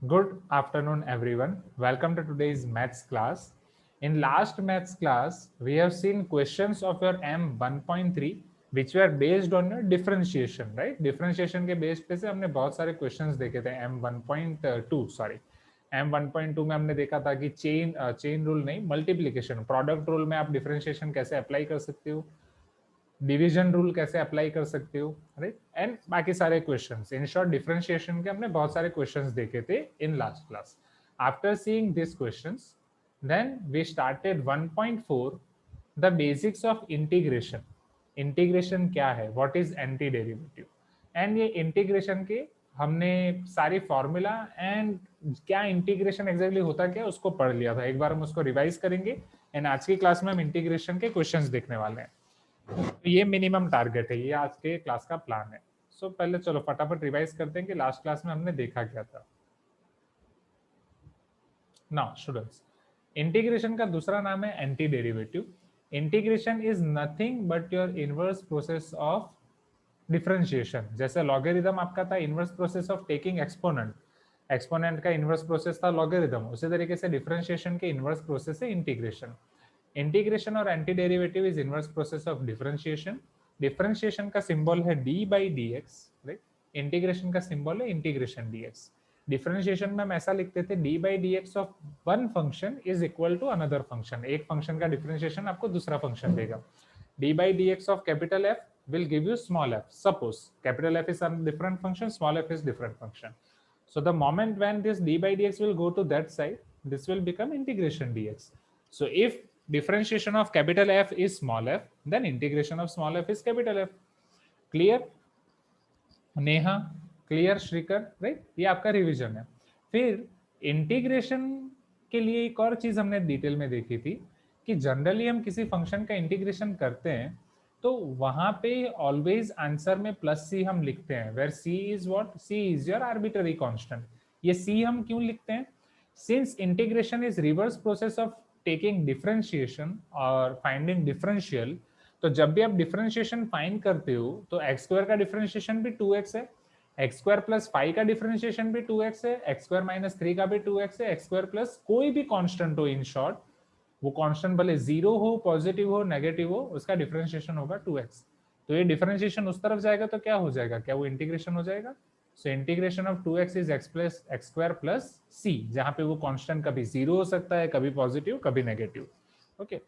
Good afternoon, everyone. Welcome to today's maths class. In last maths class, we have seen questions of your M 1.3 which were based on your differentiation, right? Differentiation के base पे से हमने बहुत सारे questions देखे थे M 1.2 sorry M 1.2 में हमने देखा था कि चेन रूल नहीं, मल्टीप्लीकेशन प्रोडक्ट रूल में आप डिफरेंशिएशन कैसे अप्लाई कर सकते हो, डिवीजन रूल कैसे अप्लाई कर सकते हो, राइट, एंड बाकी सारे क्वेश्चंस। इन शॉर्ट डिफरेंशिएशन के हमने बहुत सारे क्वेश्चंस देखे थे in last class. After seeing this questions, then we started 1.4 the basics of integration. Integration क्या है, what is anti derivative, and ये इंटीग्रेशन के हमने सारी फॉर्मूला एंड क्या इंटीग्रेशन एग्जैक्टली होता क्या उसको पढ़ लिया था। एक बार हम उसको रिवाइज करेंगे एंड आज की क्लास में हम इंटीग्रेशन के क्वेश्चंस देखने वाले हैं। तो ये मिनिमम टारगेट है, ये आज के क्लास का प्लान है। सो पहले चलो फटाफट रिवाइज करते हैं कि लास्ट क्लास में हमने देखा क्या था। नाउ स्टूडेंट्स, इंटीग्रेशन का दूसरा नाम है anti derivative. Integration is nothing but your inverse process of differentiation. जैसे लॉगरिथम आपका था inverse process of taking exponent, exponent का इनवर्स प्रोसेस था लॉगरिथम, उसी तरीके से डिफरेंशिएशन के इनवर्स प्रोसेस है इंटीग्रेशन। इंटीग्रेशन और anti derivative is inverse process of differentiation. Differentiation का सिंबल है D by d x, right. Integration का सिंबल है इंटीग्रेशन डी एक्स। डिफरेंशिएशन में हम ऐसा लिखते थे D by d x of one function is equal to another function. एक फंक्शन का डिफरेंशिएशन आपको दूसरा फंक्शन देगा। D by d x of capital F will give you small f. Suppose capital F is a different function, small f is different function. So the moment when this d by dx will go to that side, this will become integration dx. So if differentiation of capital F is small f, then integration of small f is capital F. Clear? Neha, clear? Shrikar, right. ये आपका revision है। फिर integration के लिए एक और चीज हमने डिटेल में देखी थी कि जनरली हम किसी फंक्शन का इंटीग्रेशन करते हैं तो वहां पे ऑलवेज आंसर में प्लस सी हम लिखते हैं, where C is what, C is your arbitrary constant. ये सी हम क्यों लिखते हैं? Since integration is reverse process of taking differentiation और फाइंडिंग डिफरेंशियल, तो जब भी आप डिफरेंशिएशन फाइंड करते हो तो एक्स स्क्वायर का डिफरेंशिएशन भी 2x है, एक्स स्क्वायर प्लस 5 का डिफरेंशिएशन भी 2x है, एक्स स्क्वायर माइनस 3 का भी 2x है, एक्स स्क्वायर प्लस कोई भी कांस्टेंट हो, इन शॉर्ट वो कांस्टेंट भले जीरो हो, पॉजिटिव हो, नेगेटिव हो, उसका डिफरेंशिएशन होगा 2x। तो ये डिफरेंशिएशन उस तरफ जाएगा तो क्या हो जाएगा, क्या वो इंटीग्रेशन हो जाएगा? So integration of 2x is x plus x square plus c, जहां पे वो कांस्टेंट कभी जीरो हो सकता है, कभी पॉजिटिव, कभी नेगेटिव। ओके,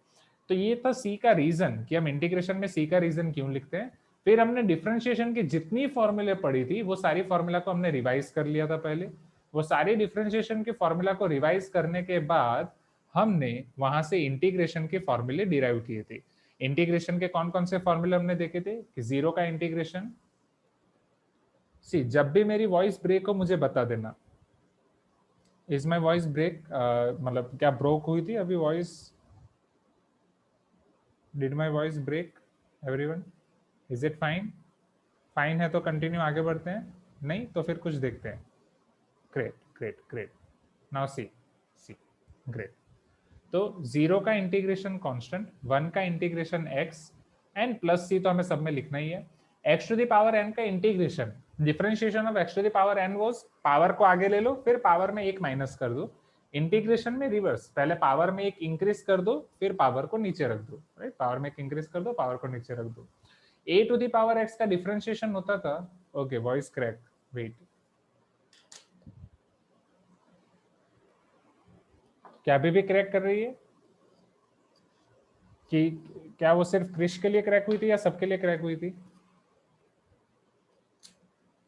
तो ये था सी का रीजन कि हम इंटीग्रेशन में सी का रीजन क्यों लिखते हैं। फिर हमने डिफरेंशिएशन की जितनी फॉर्मूले पढ़ी थी वो सारी फॉर्मूला को हमने रिवाइज कर लिया था पहले। वो सारी डिफरेंशिएशन के फॉर्मूला को रिवाइज करने के बाद हमने वहां से इंटीग्रेशन के फॉर्मूले डिराइव किए थे। इंटीग्रेशन के कौन कौन से फॉर्मूले हमने देखे थे कि जीरो का इंटीग्रेशन। सी, जब भी मेरी वॉइस ब्रेक हो मुझे बता देना। इज माई वॉइस ब्रेक, मतलब क्या ब्रोक हुई थी अभी voice? Did my voice break everyone? Is it fine? Fine है तो कंटिन्यू आगे बढ़ते हैं, नहीं तो फिर कुछ देखते हैं। Great great great. Now see, see, great. तो जीरो का इंटीग्रेशन कांस्टेंट, वन का integration x and plus c तो हमें सब में लिखना ही है। X to the power n का integration, differentiation of x to the power n was power को आगे ले लो फिर पावर में एक माइनस कर दो। इंटीग्रेशन में रिवर्स, पहले पावर में एक इंक्रीज कर दो फिर पावर को नीचे रख दो, राइट। पावर में एक इंक्रीज कर दो, पावर को नीचे रख दो। ए टू द पावर एक्स का डिफरेंशिएशन होता था, ओके वॉइस क्रैक, वेट, क्या अभी भी क्रैक कर रही है कि क्या वो सिर्फ क्रिश के लिए क्रैक हुई थी या सबके लिए क्रैक हुई थी?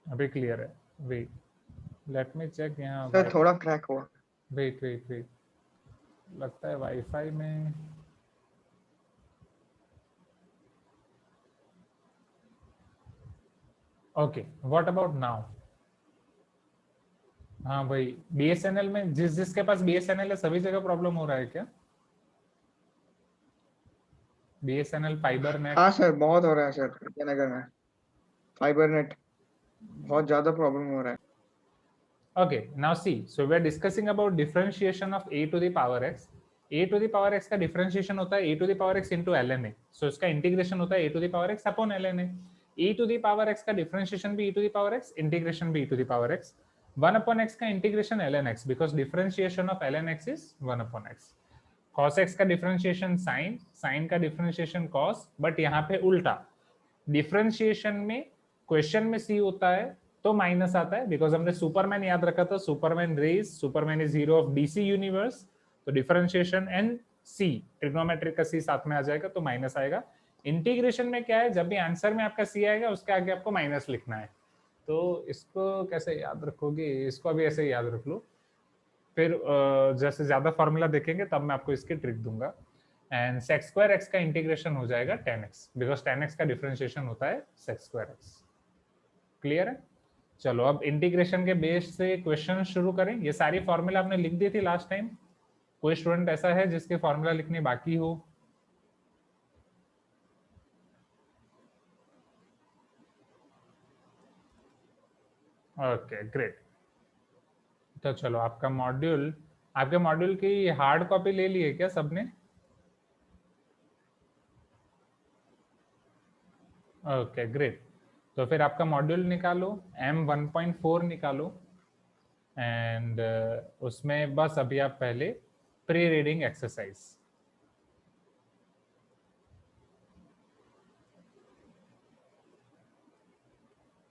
अभी क्लियर है, वेट, लेट मी चेक। यहाँ सर थोड़ा क्रैक हुआ। वेट वेट वेट, लगता है वाईफाई में। Okay, what about now? हाँ भाई, बीएसएनएल में जिसके पास बीएसएनएल है सभी जगह प्रॉब्लम हो रहा है क्या? BSNL fibre net? हाँ सर, बहुत हो रहा है सर विजयनगर में। फाइबर नेट बहुत ज्यादा प्रॉब्लम हो रहा है। Okay, now see, so we are discussing about differentiation of a to the power x. a to the power x का differentiation होता है a to the power x into ln a. So इसका integration होता है a to the power x upon ln a. e to the power x का differentiation भी e to the power x, integration भी e to the power x. 1 upon x का integration ln x, because differentiation of ln x is 1 upon x. cos x का differentiation sin, sin का differentiation cos, but यहाँ पे उल्टा differentiation में question में c होता है तो माइनस आता है, बिकॉज हमने सुपरमैन याद रखा था, Superman rays, Superman is hero of DC universe, तो डिफरेंशिएशन एंड सी, ट्रिग्नोमेट्रिक का सी साथ में आ जाएगा तो माइनस आएगा. इंटीग्रेशन में क्या है, जब भी आंसर में आपका सी आएगा उसके आगे आपको माइनस लिखना है. तो इसको कैसे याद रखोगे, इसको अभी ऐसे याद रख लो, फिर जैसे ज्यादा फॉर्मूला देखेंगे तब मैं आपको इसकी ट्रिक दूंगा. एंड सेक्स स्क्वायर एक्स का इंटीग्रेशन हो जाएगा 10x, बिकॉज 10x का डिफरेंशिएशन होता है सेक्स स्क्वायर एक्स. क्लियर है? चलो अब इंटीग्रेशन के बेस से क्वेश्चन शुरू करें. ये सारी फॉर्मूला आपने लिख दी थी लास्ट टाइम. कोई स्टूडेंट ऐसा है जिसके फॉर्मूला लिखने बाकी हो? Okay great. तो चलो आपके मॉड्यूल की हार्ड कॉपी ले लिए क्या सबने? Okay great. तो फिर आपका मॉड्यूल निकालो, M1.4 निकालो, एंड उसमें बस अभी आप पहले प्री रीडिंग एक्सरसाइज.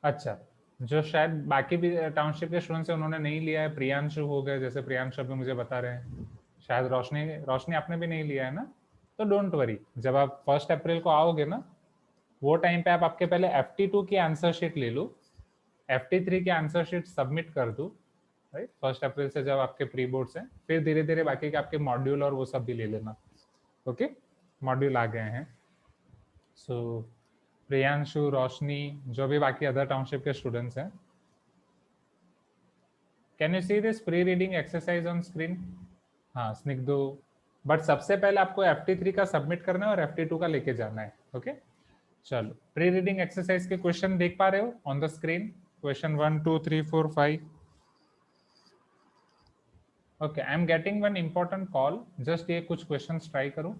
अच्छा, जो शायद बाकी भी टाउनशिप के स्टूडेंट्स हैं उन्होंने नहीं लिया है, प्रियांशु हो गए, जैसे प्रियांशु अभी मुझे बता रहे हैं, शायद रोशनी आपने भी नहीं लिया है ना, तो डोंट वरी, जब आप 1 अप्रैल को आओगे ना, वो टाइम पे आप आपके पहले FT2 की आंसर शीट ले लो, FT3 की आंसर शीट सबमिट कर दो, राइट. 1 अप्रैल से जब आपके प्री बोर्ड्स हैं, फिर धीरे धीरे बाकी के आपके मॉड्यूल और वो सब भी ले लेना. ओके, मॉड्यूल आ गए हैं. सो प्रियांशु, रोशनी, जो भी बाकी अदर टाउनशिप के स्टूडेंट्स हैं, can you see this pre reading exercise on screen? हाँ स्निग्धो, बट सबसे पहले आपको FT3 का सबमिट करना है और FT2 का लेके जाना है. ओके चलो, प्री रीडिंग एक्सरसाइज के क्वेश्चन देख पा रहे हो on the screen? Question 1 2 3 4 5. Okay, I am getting one important call, just ये कुछ क्वेश्चंस ट्राई करो.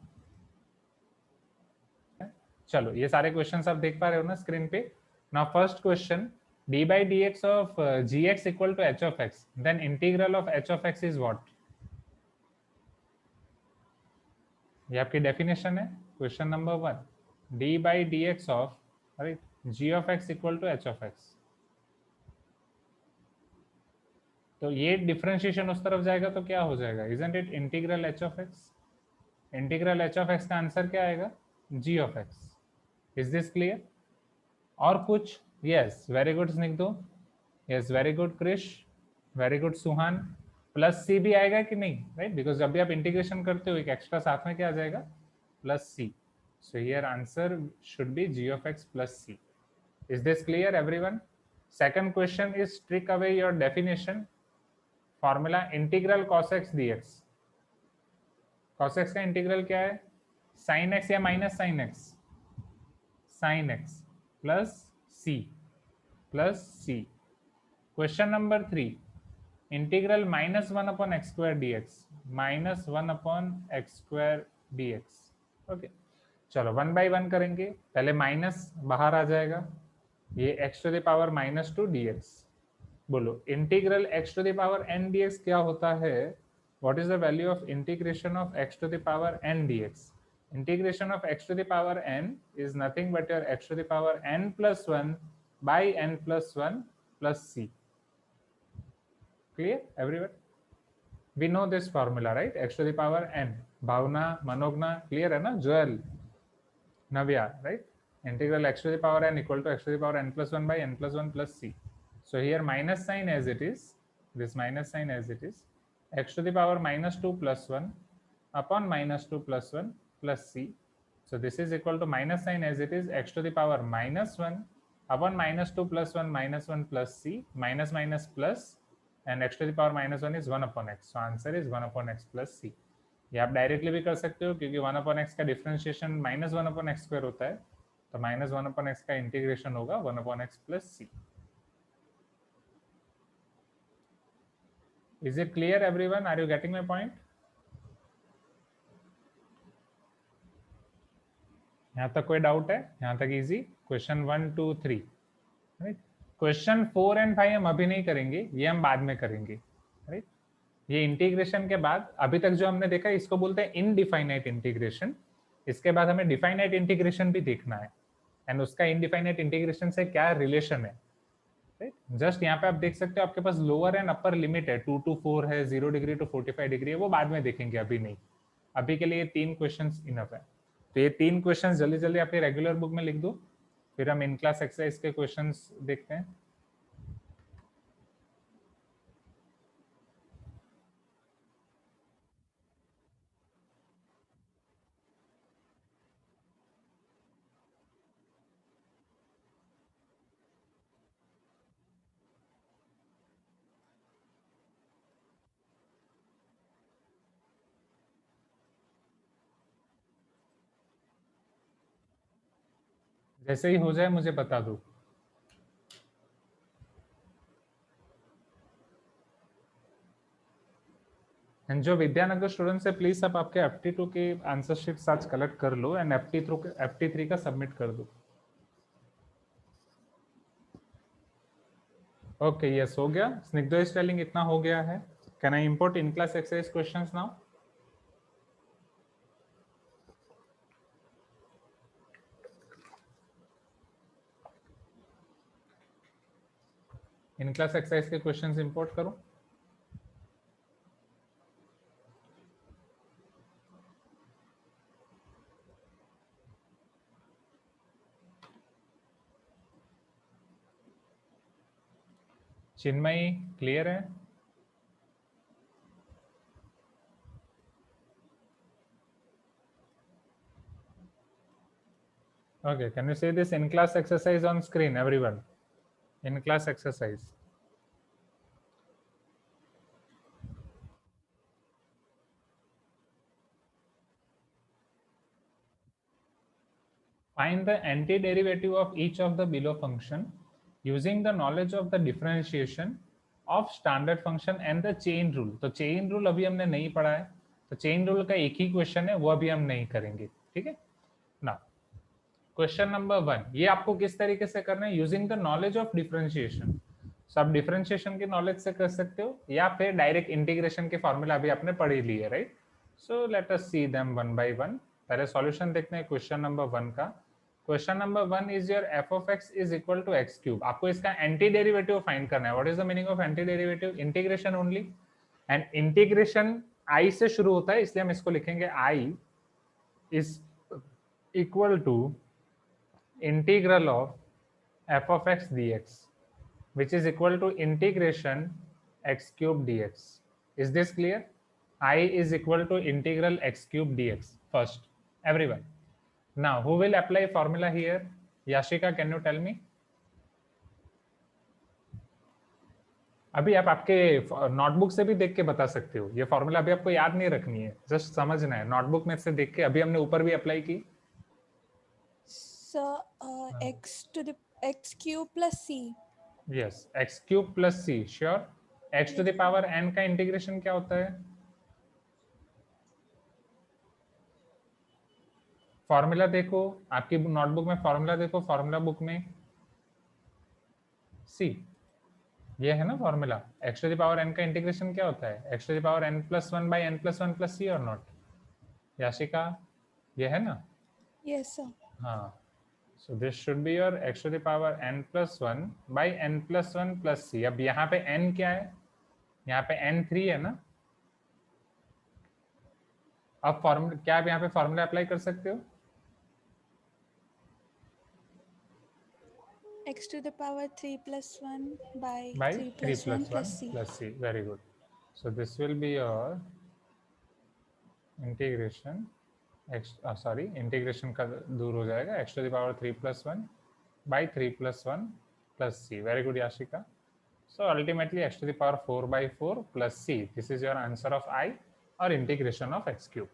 चलो ये सारे क्वेश्चंस आप देख पा रहे हो ना स्क्रीन पे? Now first question, d by dx of gx equal to h of x, then integral of h of x is what? ये आपकी डेफिनेशन है. Question number 1, d by dx of, right, g of x equal to h of x. तो ये differentiation उस तरफ जाएगा तो क्या हो जाएगा? Isn't it integral h of x? Integral h of x का आंसर क्या आएगा? g of x. Is this clear? और कुछ? Yes, very good Snigdho, yes very good Krish, very good Suhan. Plus c भी आएगा कि नहीं, राइट, बिकॉज जब भी आप इंटीग्रेशन करते हो एक एक्स्ट्रा साथ में क्या आ जाएगा? Plus C. So here answer should be g of x plus c. Is this clear everyone? Second question is trick away your definition. Formula integral cos x dx. cos x का integral क्या है? sin x या minus sin x? sin x plus c plus c. Question number 3, integral minus 1 upon x square dx, minus 1 upon x square dx. Okay चलो 1 by 1 करेंगे. पहले minus बाहर आ जाएगा, ये x to the power -2 dx. बोलो integral x to the power n dx क्या होता है? What is the value of integration of x to the power n dx? Integration of x to the power n is nothing but your x to the power n plus 1 by n plus 1 plus c. Clear everyone? We know this formula, right? X to the power n. Bhavna, Manogna, clear है ना? Joel, Navya, right? Integral x to the power n equal to x to the power n plus 1 by n plus 1 plus c. So here minus sign as it is, this minus sign as it is, x to the power -2 plus 1 upon -2 plus 1 plus c. So this is equal to minus sign as it is, x to the power -1 upon -2 plus 1 -1 plus c, minus minus plus, and x to the power -1 is 1 upon x. So answer is 1 upon x plus c. ये आप directly भी कर सकते हो क्योंकि 1 upon x का differentiation -1 upon x square होता है, तो -1 upon x का इंटीग्रेशन होगा 1 upon x plus c. Is it clear everyone? Are you getting my point? यहाँ तक कोई डाउट है? यहाँ तक easy? Question 1 2 3, right. Question 4 and 5 हम अभी नहीं करेंगे, ये हम बाद में करेंगे, राइट। ये इंटीग्रेशन के बाद अभी तक जो हमने देखा इसको बोलते हैं इनडिफाइनाइट इंटीग्रेशन। इसके बाद हमें डिफाइनाइट इंटीग्रेशन भी देखना है, एंड उसका इनडिफाइनाइट इंटीग्रेशन से क्या रिलेशन है, राइट। जस्ट यहाँ पे आप देख सकते हो आपके पास लोअर एंड अपर लिमिट है, 2 to 4 है, 0 डिग्री टू 45 डिग्री है, वो बाद में देखेंगे, अभी नहीं। अभी के लिए ये 3 क्वेश्चंस इनफ है। तो ये 3 क्वेश्चंस जल्दी जल्दी आपके रेगुलर बुक में लिख दो, फिर हम इन क्लास एक्सरसाइज के क्वेश्चंस देखते हैं। जैसे ही हो जाए मुझे बता दो। एंड जो विद्यानगर स्टूडेंट्स है प्लीज आप आपके FT2 के आंसर शीट्स आज कलेक्ट कर लो एंड FT3 का सबमिट कर दो। ओके, यस हो गया। स्निग्धो स्पेलिंग इतना हो गया है। Can I import in class exercise questions now? In class exercise के क्वेश्चंस इंपोर्ट करो। चिन्मयी क्लियर है? Okay, can you see this in-class exercise on screen, everyone? In-class exercise. Find the antiderivative of each of the below function using the knowledge of the differentiation of standard function and the chain rule. तो chain rule अभी हमने नहीं पढ़ा है, तो chain rule का एक ही question है, वो अभी हम नहीं करेंगे, ठीक है ना। क्वेश्चन नंबर 1, ये आपको किस तरीके से करना है? Using the knowledge of differentiation. सब डिफरेंशिएशन के नॉलेज से कर सकते हो, या फिर डायरेक्ट इंटीग्रेशन के फॉर्मूला अभी आपने पढ़ ही लिए, right. So let us see them one by one. पहले सॉल्यूशन देखते हैं क्वेश्चन नंबर 1 का। Question number 1 is your f of x is equal to x cube। आपको इसका एंटी डेरिवेटिव फाइंड करना है। What is the meaning of anti derivative? Integration only, and integration i से शुरू होता है, इसलिए हम इसको लिखेंगे i is equal to integral of f of x dx, which is equal to integration x cube dx. Is this clear? I is equal to integral x cube dx first, everyone. Now who will apply formula here? Yashika, can you tell me? अभी आप आपके notebook से भी देख के बता सकते हो, ये फॉर्मूला अभी आपको याद नहीं रखनी है, जस्ट समझना है। नोटबुक में से देख के, अभी हमने ऊपर भी अप्लाई की। So x to the x cube plus c. Yes, x cube plus c, sure. x to the power n का इंटीग्रेशन क्या होता है? फॉर्मूला देखो, आपकी नोटबुक में फॉर्मूला देखो, फॉर्मूला बुक में c, ये है ना formula. x to the power n का इंटीग्रेशन क्या होता है? x to the power n plus 1 by n plus 1 plus c और नॉट? याशिका, ये है ना? Yes sir. हाँ, so this should be your x to the power n plus 1 by n plus 1 plus c। अब यहाँ पे n क्या है? यहाँ पे n3 है ना। अब फॉर्मूला क्या, आप यहाँ पे फॉर्मूला अप्लाई कर सकते हो? X to the power 3 plus 1 by 3 plus 1 plus 1 plus c. plus c. Very good. So this will be your integration x, integration का दूर हो जाएगा, x to the power 3 plus 1 by 3 plus 1 plus c. Very good Yashika. So ultimately x to the power 4 by 4 plus c. This is your answer of I, or integration of x cube.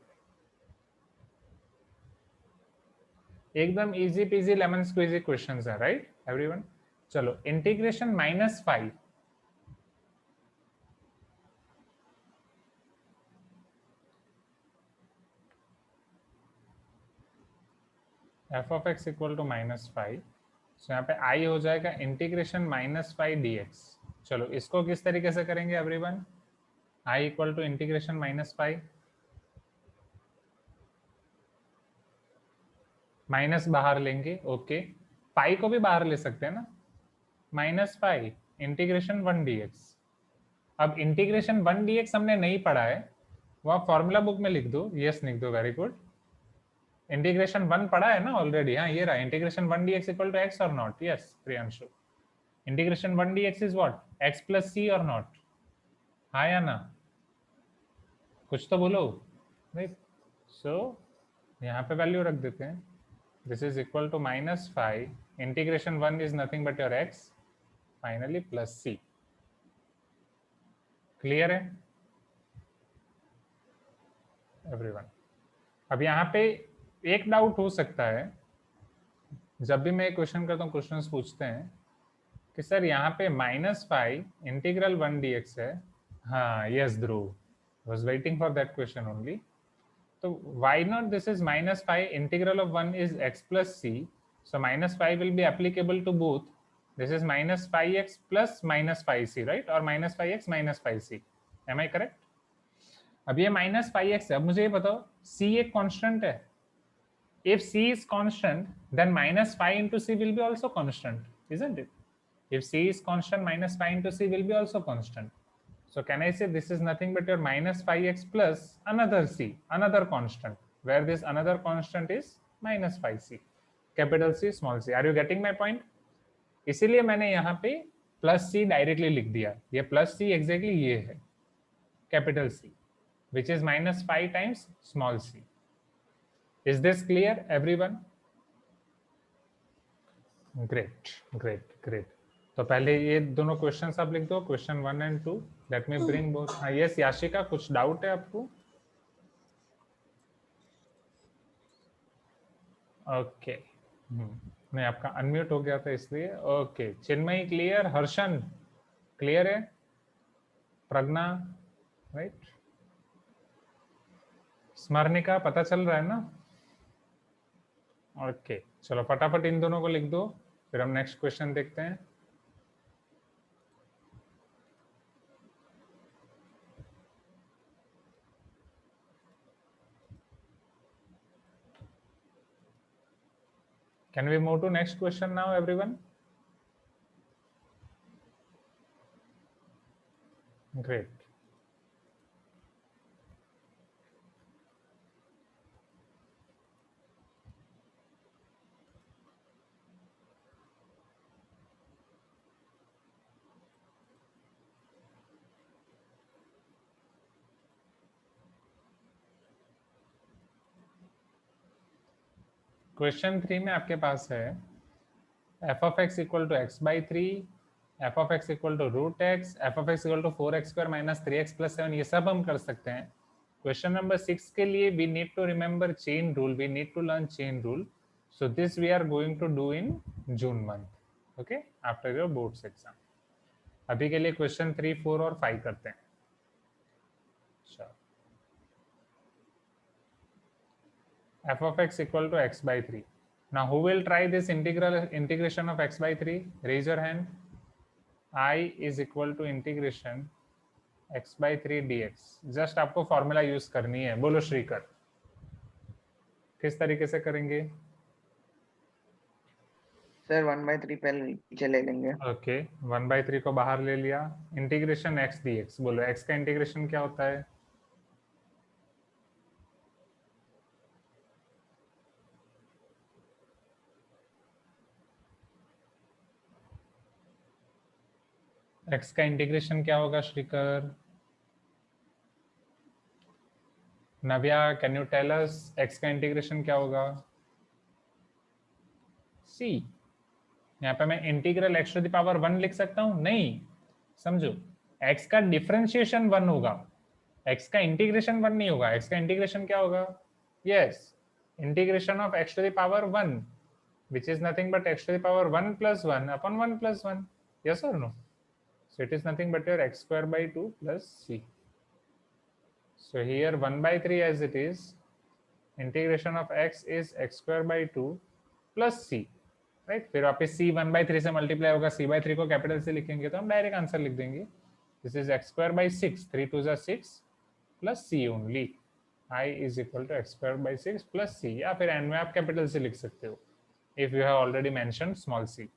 एकदम easy peasy lemon squeezy questions है, right everyone. चलो integration -5, f of x equal to -5 सो यहाँ पे आई हो जाएगा integration -5 dx। चलो इसको किस तरीके से करेंगे everyone? I equal to integration -5, minus बाहर लेंगे, ओके, पाई को भी बाहर ले सकते हैं ना, -5 इंटीग्रेशन 1 dx। अब इंटीग्रेशन 1 dx हमने नहीं पढ़ा है, वो आप फॉर्मूला बुक में लिख दो, यस लिख दो, वेरी गुड। इंटीग्रेशन 1 पढ़ा है ना ऑलरेडी, हाँ ये रहा, integration 1 dx equal to x और not, yes Priyanshu. Integration 1 dx is what, x plus c और नॉट, हाँ या ना, कुछ तो बोलो, राइट। सो यहाँ पे वैल्यू रख देते हैं, this is equal to -5 integration 1 is nothing but your x finally plus c। Clear है एवरीवन? अब यहाँ पे एक डाउट हो सकता है, जब भी मैं क्वेश्चन करता हूँ, क्वेश्चंस पूछते हैं कि सर यहाँ पे -5 इंटीग्रल 1 dx है, हाँ yes Dhruv, was waiting for that question only. तो why not this is -5 integral of 1 is x plus c, so -5 will be applicable to both, this is -5x plus -5c, right, or -5x -5c, am I correct? अब ये -5x है, अब मुझे ये बताओ c एक constant है, if c is constant then -5 into c will be also constant, isn't it? If c is constant, -5 into c will be also constant. So can I say this is nothing but your -5x plus another c, another constant, where this another constant is -5c, capital C small c. Are you getting my point? इसीलिए मैंने यहाँ पे plus c directly लिख दिया, ये plus c exactly ये है, capital C, which is -5 times small c. Is this clear everyone? Great, great, great. तो पहले ये दोनों क्वेश्चंस आप लिख दो, question 1 and 2, let me bring both. हाँ यस याशिका, कुछ डाउट है आपको? ओके, नहीं आपका अनम्यूट हो गया था इसलिए, okay. Chinmayi clear, Harshan clear है, प्रज्ञा राइट, स्मरणिका पता चल रहा है ना? ओके चलो फटाफट इन दोनों को लिख दो, फिर हम नेक्स्ट क्वेश्चन देखते हैं। Can we move to next question now, everyone? Great. Question 3 में आपके पास है f of x equal to x by 3, f of x equal to root x, f of x equal to 4x square minus 3x plus 7, ये सब हम कर सकते हैं। क्वेश्चन नंबर 6 के लिए we need to remember chain rule, we need to learn chain rule, so this we are going to do in June month, okay, after your boards exam. अभी के लिए क्वेश्चन 3, 4 और 5 करते हैं। f of x equal to x by 3. Now who will try this integration of x by 3? Raise your hand. I is equal to integration x by 3 dx. Just आपको formula use करनी है, बोलो श्रीकर किस तरीके से करेंगे? सर 1/3 पहले पीछे ले लेंगे। ओके 1/3 को बाहर ले लिया, इंटीग्रेशन x dx, बोलो x का इंटीग्रेशन क्या होता है? x का इंटीग्रेशन क्या होगा Shrikar? Navya can you tell us x का इंटीग्रेशन क्या होगा? c। यहाँ पे मैं integral x to the power 1 लिख सकता हूँ? नहीं, समझो x का डिफरेंशिएशन 1 होगा, x का इंटीग्रेशन 1 नहीं होगा। x का इंटीग्रेशन क्या होगा? Yes, integration of x to the power 1 which is nothing but x to the power 1 plus 1 upon 1 plus 1, yes or no? So it is nothing but your x square by 2 plus c. So here 1/3 as it is, integration of x is x square by 2 plus c. Right. फिर वापस c 1/3 से multiply होगा, c/3 को capital से लिखेंगे तो हम direct answer लिख देंगे, this is x²/6, 3 2 6 plus c only, i is equal to x²/6 plus c, या फिर n में आप कैपिटल से लिख सकते हो if you have already mentioned small c।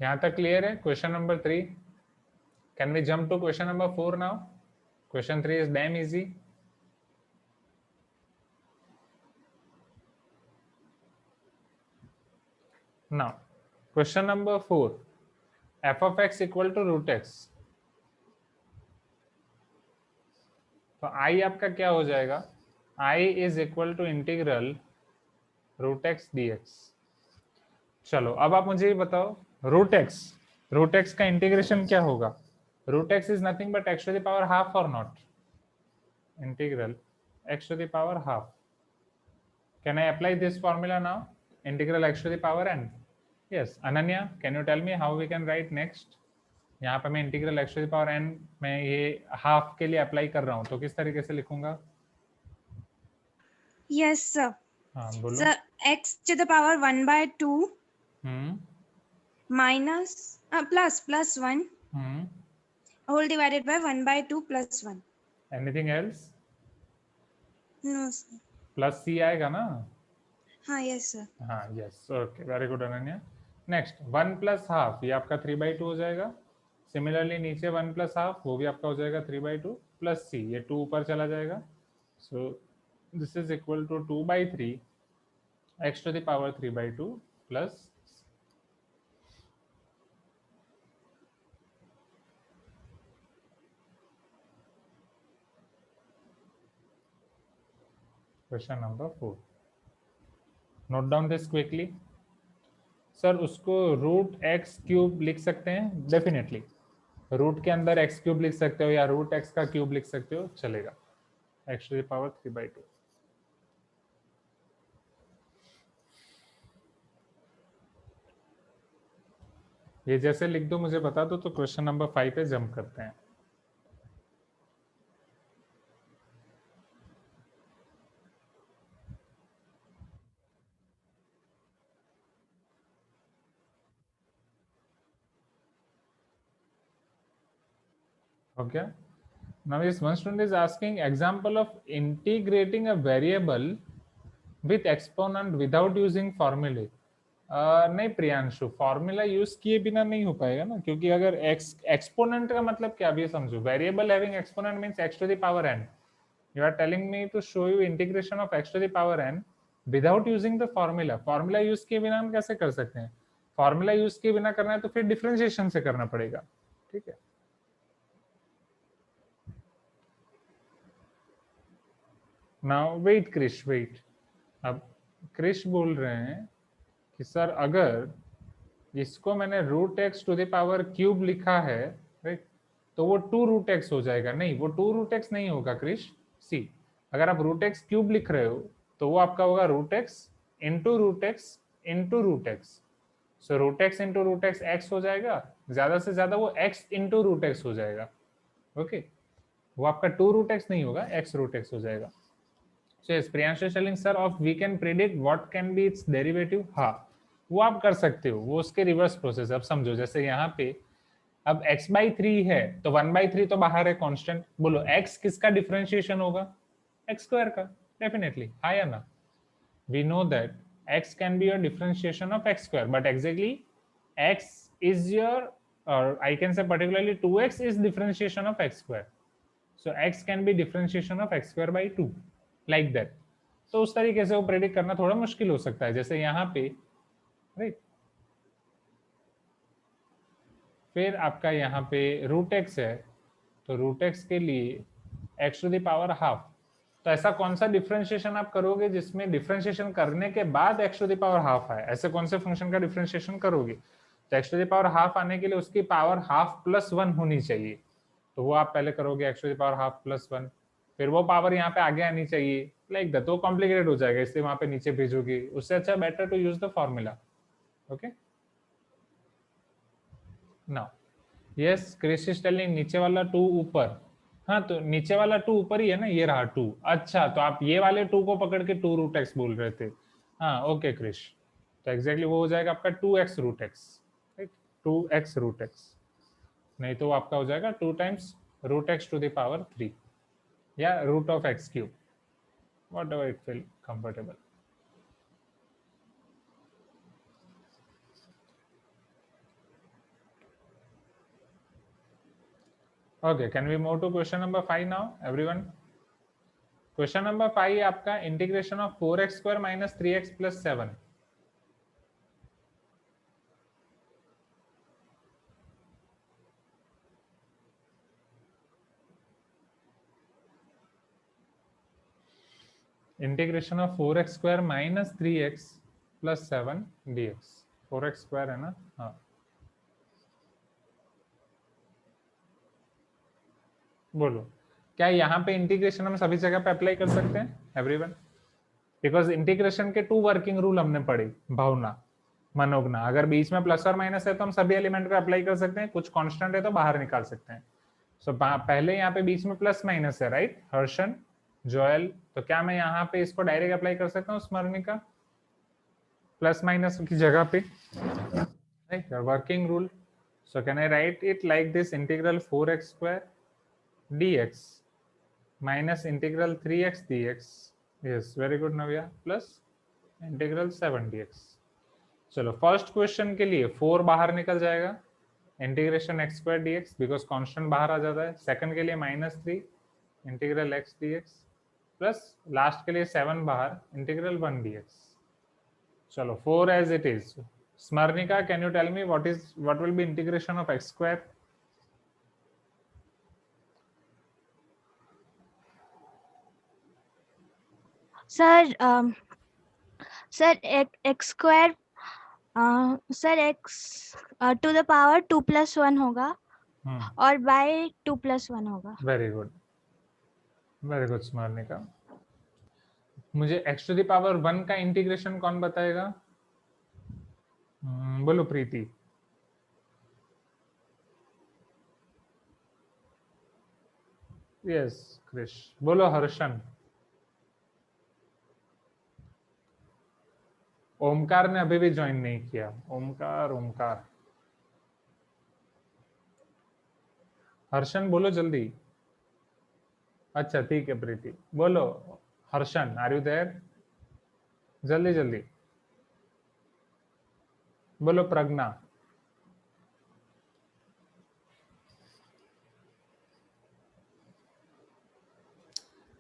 यहाँ तक क्लियर है question number 3? Can we jump to question number 4 now? Question 3 is damn easy. Now question number 4, f of x equal to root x. तो i आपका क्या हो जाएगा, i is equal to integral root x dx। चलो अब आप मुझे ये बताओ, रूट एक्स का इंटीग्रेशन क्या होगा? Root x is nothing but x to the power half और not, integral x to the power half. Can I apply this formula now, integral x to the power n? Yes. Ananya, can you tell me how we can write next? यहाँ पे मैं integral x to the power n में ये half के लिए apply कर रहा हूँ, तो किस तरीके से लिखूंगा? Yes, sir. हाँ बोलो। Sir, x to the power 1/2 minus plus 1 whole divided by 1/2 plus 1. Anything else? No, sir. Plus c आएगा ना? हाँ, yes, sir. हाँ yes, okay, very good Ananya. Next 1 plus half, ये आपका 3/2 हो जाएगा। सिमिलरली नीचे 1 प्लस हाफ, वो भी आपका हो जाएगा 3/2 प्लस c, ये 2 ऊपर चला जाएगा। So this is equal to 2/3 x to the power 3/2 plus question number 4। Note down this quickly. Sir उसको रूट एक्स क्यूब लिख सकते हैं? डेफिनेटली, रूट के अंदर एक्स क्यूब लिख सकते हो या रूट एक्स का क्यूब लिख सकते हो, चलेगा, एक्स टू द पावर 3/2। ये जैसे लिख दो मुझे बता दो, तो क्वेश्चन नंबर 5 पे जंप करते हैं। Okay. Now this one student is asking example of integrating a variable with exponent without using formula. नहीं प्रियांशु, फॉर्मूला यूज किए बिना नहीं हो पाएगा ना, क्योंकि अगर एक्सपोनेंट का मतलब क्या भी समझो, variable having exponent means x to the power n। You are telling me to show you integration of x to the power n without using the formula. Formula use किए बिना हम कैसे कर सकते हैं? फॉर्मूला यूज किए बिना करना है तो फिर डिफरेंशिएशन से करना पड़ेगा, ठीक है। Now wait Krish, wait. अब क्रिश बोल रहे हैं कि सर अगर इसको मैंने root x to the power cube लिखा है, राइट, तो वो 2 रूट एक्स हो जाएगा। नहीं, वो 2 रूट एक्स नहीं होगा क्रिश। सी, अगर आप रूट एक्स क्यूब लिख रहे हो तो वो आपका होगा root x into root x into root x. So root x into root x x हो जाएगा, ज्यादा से ज्यादा वो एक्स इंटू रूट एक्स हो जाएगा। ओके, वो आपका 2 रूट एक्स नहीं होगा, एक्स रूट एक्स हो जाएगा। So yes, Priyanshu is telling sir of we can predict what can be its derivative। हाँ, वो आप कर सकते हो, वो उसके रिवर्स प्रोसेस। अब समझो जैसे यहाँ पे अब x/3 है तो 1/3 तो बाहर है कांस्टेंट। बोलो x किसका डिफरेंशिएशन होगा? x² का, डेफिनेटली, हाँ या ना? We know that x can be your differentiation of x², but exactly x is your, or I can say particularly 2x is differentiation of x². So x can be differentiation of x²/2 like that। तो उस तरीके से वो predict करना थोड़ा मुश्किल हो सकता है, जैसे यहाँ पे, राइट। फिर आपका यहाँ पे रूट एक्स है, तो रूट एक्स के लिए x to the power half. तो ऐसा कौन सा डिफरेंशिएशन आप करोगे जिसमें डिफरेंशिएशन करने के बाद x to the power half आए? ऐसे कौन से फंक्शन का डिफरेंशिएशन करोगे? तो x to the power half आने के लिए उसकी पावर हाफ प्लस 1 होनी चाहिए, तो वो आप पहले करोगे x to the power half plus 1, फिर वो पावर यहाँ पे आगे आनी चाहिए, लाइक दैट। तो कॉम्प्लिकेटेड हो जाएगा, इसलिए वहां पे नीचे भेजोगे। उससे अच्छा better to use the formula. Okay now yes Krish is telling नीचे वाला 2 ऊपर, हाँ तो नीचे वाला 2 ऊपर ही है ना, ये रहा 2। अच्छा तो आप ये वाले 2 को पकड़ के 2 रूट एक्स बोल रहे थे। हाँ ओके क्रिश, तो एग्जैक्टली वो हो जाएगा आपका 2x root x, right 2x root x, नहीं तो आपका हो जाएगा 2 times root x to the power 3 या root of x cube, whatever it feel comfortable. Okay, can we move to question number 5 now, everyone? Question number 5 आपका integration of 4x square minus 3x plus 7. Integration of 4x square minus 3x plus 7 dx. 4x square है ना, हाँ बोलो क्या यहाँ पे integration हम सभी जगह पे अप्लाई कर सकते हैं एवरीवन? बिकॉज इंटीग्रेशन के 2 वर्किंग रूल हमने पढ़े, भावना मनोगना, अगर बीच में प्लस और माइनस है तो हम सभी एलिमेंट पे अप्लाई कर सकते हैं, कुछ कांस्टेंट है तो बाहर निकाल सकते हैं। सो पहले यहाँ पे बीच में प्लस माइनस है, राइट हर्षन जोएल, तो क्या मैं यहाँ पे इसको डायरेक्ट अप्लाई कर सकता हूँ स्मरणिका प्लस माइनस की जगह पे, right working rule. So can I right it like this, integral 4x square dx minus integral 3x dx, yes very good Navya, plus integral 7 dx। चलो फर्स्ट क्वेश्चन के लिए 4 बाहर निकल जाएगा, integration x square dx because constant बाहर आ जाता है। सेकंड के लिए -3 integral x dx plus last के लिए 7 बाहर इंटीग्रल 1 dx। चलो 4 as it is. Smaranika can you tell me what will be integration of x square? Sir x square sir x to the power 2+1 होगा और बाय 2+1 होगा। Very good स्मरणिका। मुझे x to the power 1 का integration कौन बताएगा? बोलो प्रीति। Yes Krrish. बोलो हर्षन। ओमकार ने अभी भी ज्वाइन नहीं किया। ओमकार हर्षन बोलो जल्दी। अच्छा ठीक है प्रीति बोलो। Harshan are you there? जल्दी बोलो। Pragya.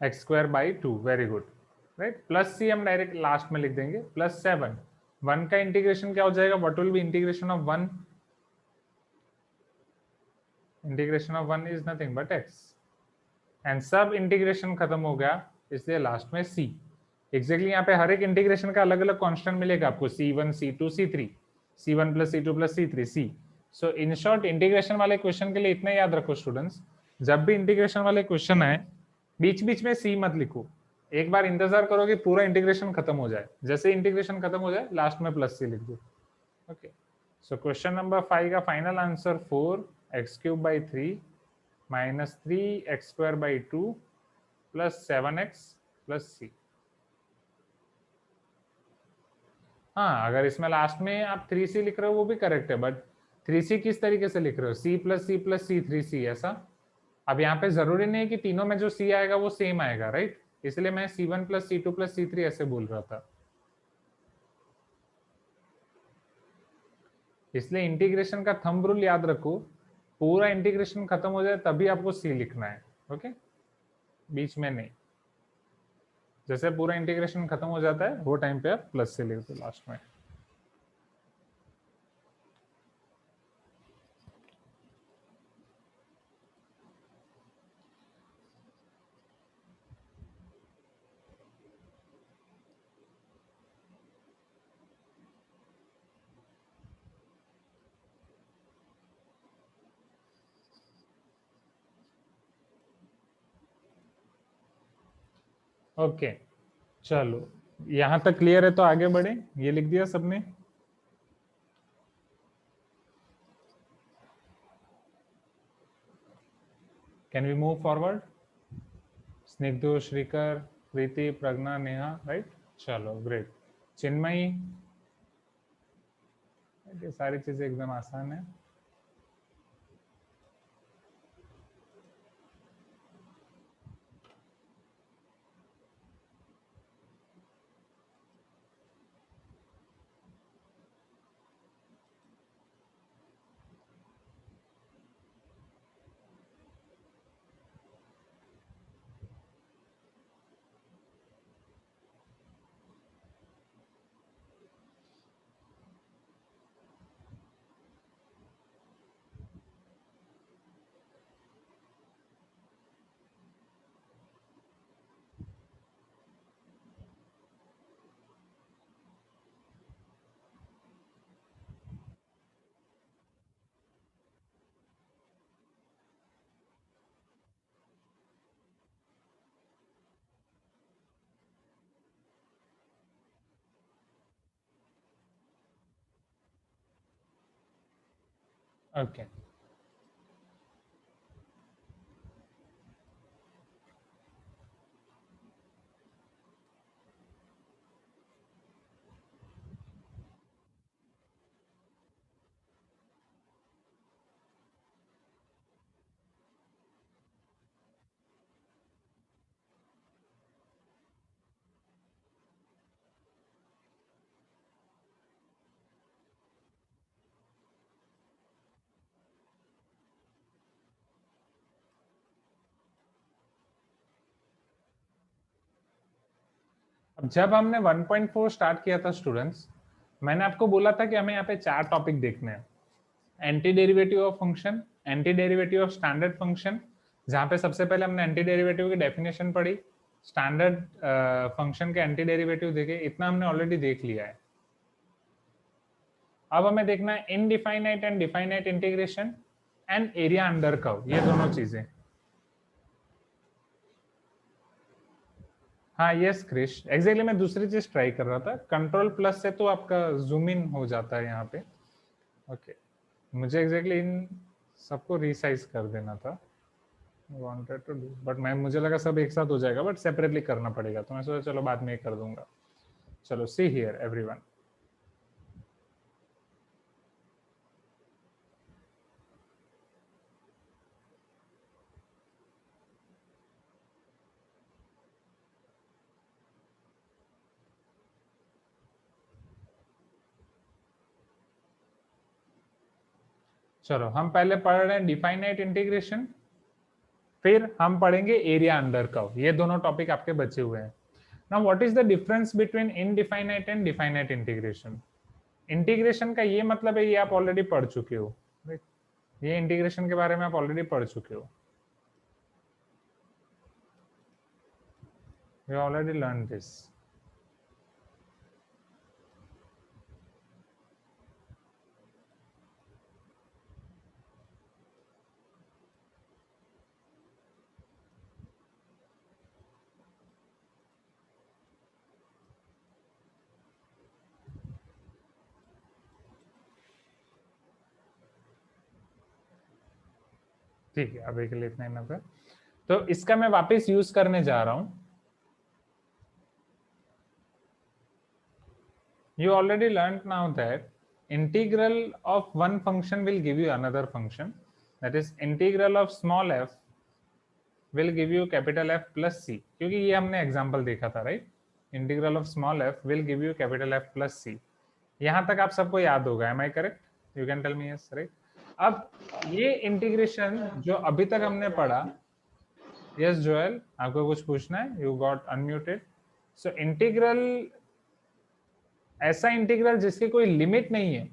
X square by 2 very good, right. Plus सी हम डायरेक्ट लास्ट में लिख देंगे, प्लस 7। 1 का इंटीग्रेशन क्या हो जाएगा? What will be integration of 1? Integration of 1 is nothing but x, and सब इंटीग्रेशन खत्म हो गया इसलिए लास्ट में c। एग्जैक्टली यहाँ पे हर एक इंटीग्रेशन का अलग अलग कांस्टेंट मिलेगा आपको, c1 c2 c3, c1 plus c2 plus c3 c। So in short integration वाले क्वेश्चन के लिए इतना याद रखो स्टूडेंट्स, जब भी इंटीग्रेशन वाले क्वेश्चन आए बीच बीच में c मत लिखो, एक बार इंतजार करो कि पूरा इंटीग्रेशन खत्म हो जाए, जैसे इंटीग्रेशन खत्म हो जाए लास्ट में प्लस c लिख दो। ओके सो क्वेश्चन नंबर 5 का final answer 4x³ 3 -3x² 2 plus 7x plus c। हाँ अगर इसमें लास्ट में आप 3c लिख रहे हो वो भी करेक्ट है, बट 3c किस तरीके से लिख रहे हो? c plus c plus c 3c ऐसा। अब यहाँ पे जरूरी नहीं है कि तीनों में जो c आएगा वो सेम आएगा, राइट, इसलिए मैं c1 plus c2 plus c3 ऐसे बोल रहा था। इसलिए इंटीग्रेशन का थंब रूल याद रखो, पूरा इंटीग्रेशन खत्म हो जाए तभी आपको c लिखना है, ओके, बीच में नहीं। जैसे पूरा इंटीग्रेशन खत्म हो जाता है वो टाइम पे आप प्लस से लिख दो लास्ट में। ओके चलो यहाँ तक क्लियर है तो आगे बढ़े। ये लिख दिया सबने? Can we move forward? Snigdhu, Shrikar, Preeti, Pragya, Neha, right? चलो ग्रेट। चिन्मयी, ये सारी चीजें एकदम आसान है। ओके अब जब हमने 1.4 स्टार्ट किया था स्टूडेंट्स, मैंने आपको बोला था कि हमें यहाँ पे 4 टॉपिक देखने हैं। Anti derivative of function, anti derivative of standard function, जहाँ पे सबसे पहले हमने एंटी डेरिवेटिव की डेफिनेशन पढ़ी, स्टैंडर्ड फंक्शन के एंटी डेरिवेटिव देखे, इतना हमने ऑलरेडी देख लिया है। अब हमें देखना है indefinite and definite integration and area under curve, ये दोनों चीजें। हाँ यस क्रिश, एग्जैक्टली मैं दूसरी चीज ट्राई कर रहा था। कंट्रोल प्लस से तो आपका जूम इन हो जाता है यहाँ पे। ओके मुझे एग्जैक्टली इन सबको रीसाइज कर देना था, वांटेड टू डू, बट मैं मुझे लगा सब एक साथ हो जाएगा, बट सेपरेटली करना पड़ेगा, तो मैं सोचा चलो बाद में कर दूंगा। चलो सी हियर एवरीवन, चलो हम पहले पढ़ रहे हैं डिफाइनाइट इंटीग्रेशन, फिर हम पढ़ेंगे एरिया अंडर कर्व। ये दोनों टॉपिक आपके बचे हुए हैं। Now what is the difference between indefinite and definite integration? Integration का ये मतलब है, ये आप ऑलरेडी पढ़ चुके हो, ये इंटीग्रेशन के बारे में आप ऑलरेडी पढ़ चुके हो, you already learned this। ठीक है अभी के लिए इतना इनफ है। तो इसका मैं वापस यूज करने जा रहा हूं। You already learned now that integral of one function will give you another function, that is integral of small f will give you capital F plus c, क्योंकि ये हमने एग्जांपल देखा था, right? Integral of small f will give you capital F plus c। यहाँ तक आप सबको याद होगा, am I correct? You can tell me yes, right? अब ये इंटीग्रेशन जो अभी तक हमने पढ़ा, यस जोएल आपको कुछ पूछना है? You got unmuted. So integral, ऐसा इंटीग्रल जिसकी कोई लिमिट नहीं है,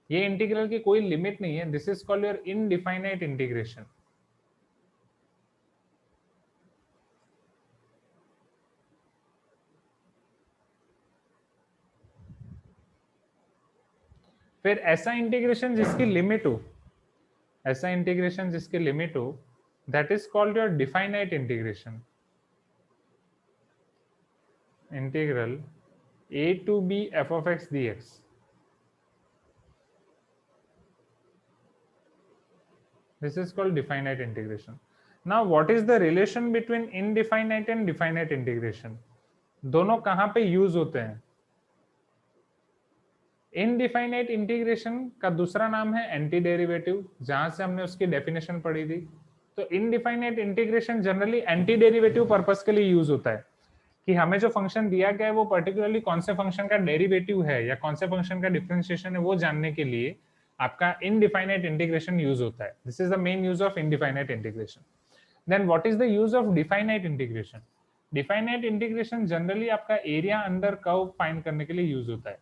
ये इंटीग्रल की कोई लिमिट नहीं है, this is called your indefinite integration. फिर ऐसा इंटीग्रेशन जिसकी लिमिट हो, ऐसा इंटीग्रेशन जिसकी लिमिट हो, that is called your definite integration. Integral a to b f of x dx, this is called definite integration। Now what is the relation between indefinite and definite integration? दोनों कहां पे use होते हैं? Indefinite integration का दूसरा नाम है anti derivative, जहां से हमने उसकी डेफिनेशन पढ़ी थी। तो indefinite integration generally anti derivative purpose के लिए यूज होता है, कि हमें जो फंक्शन दिया गया है वो पर्टिकुलरली कौन से फंक्शन का डेरिवेटिव है या कौन से फंक्शन का डिफरेंशिएशन है वो जानने के लिए आपका इनडिफाइनाइट इंटीग्रेशन यूज होता है। This is the main use of indefinite integration. Then what is the use of definite integration? Definite integration generally आपका एरिया अंडर कर्व फाइंड करने के लिए यूज होता है।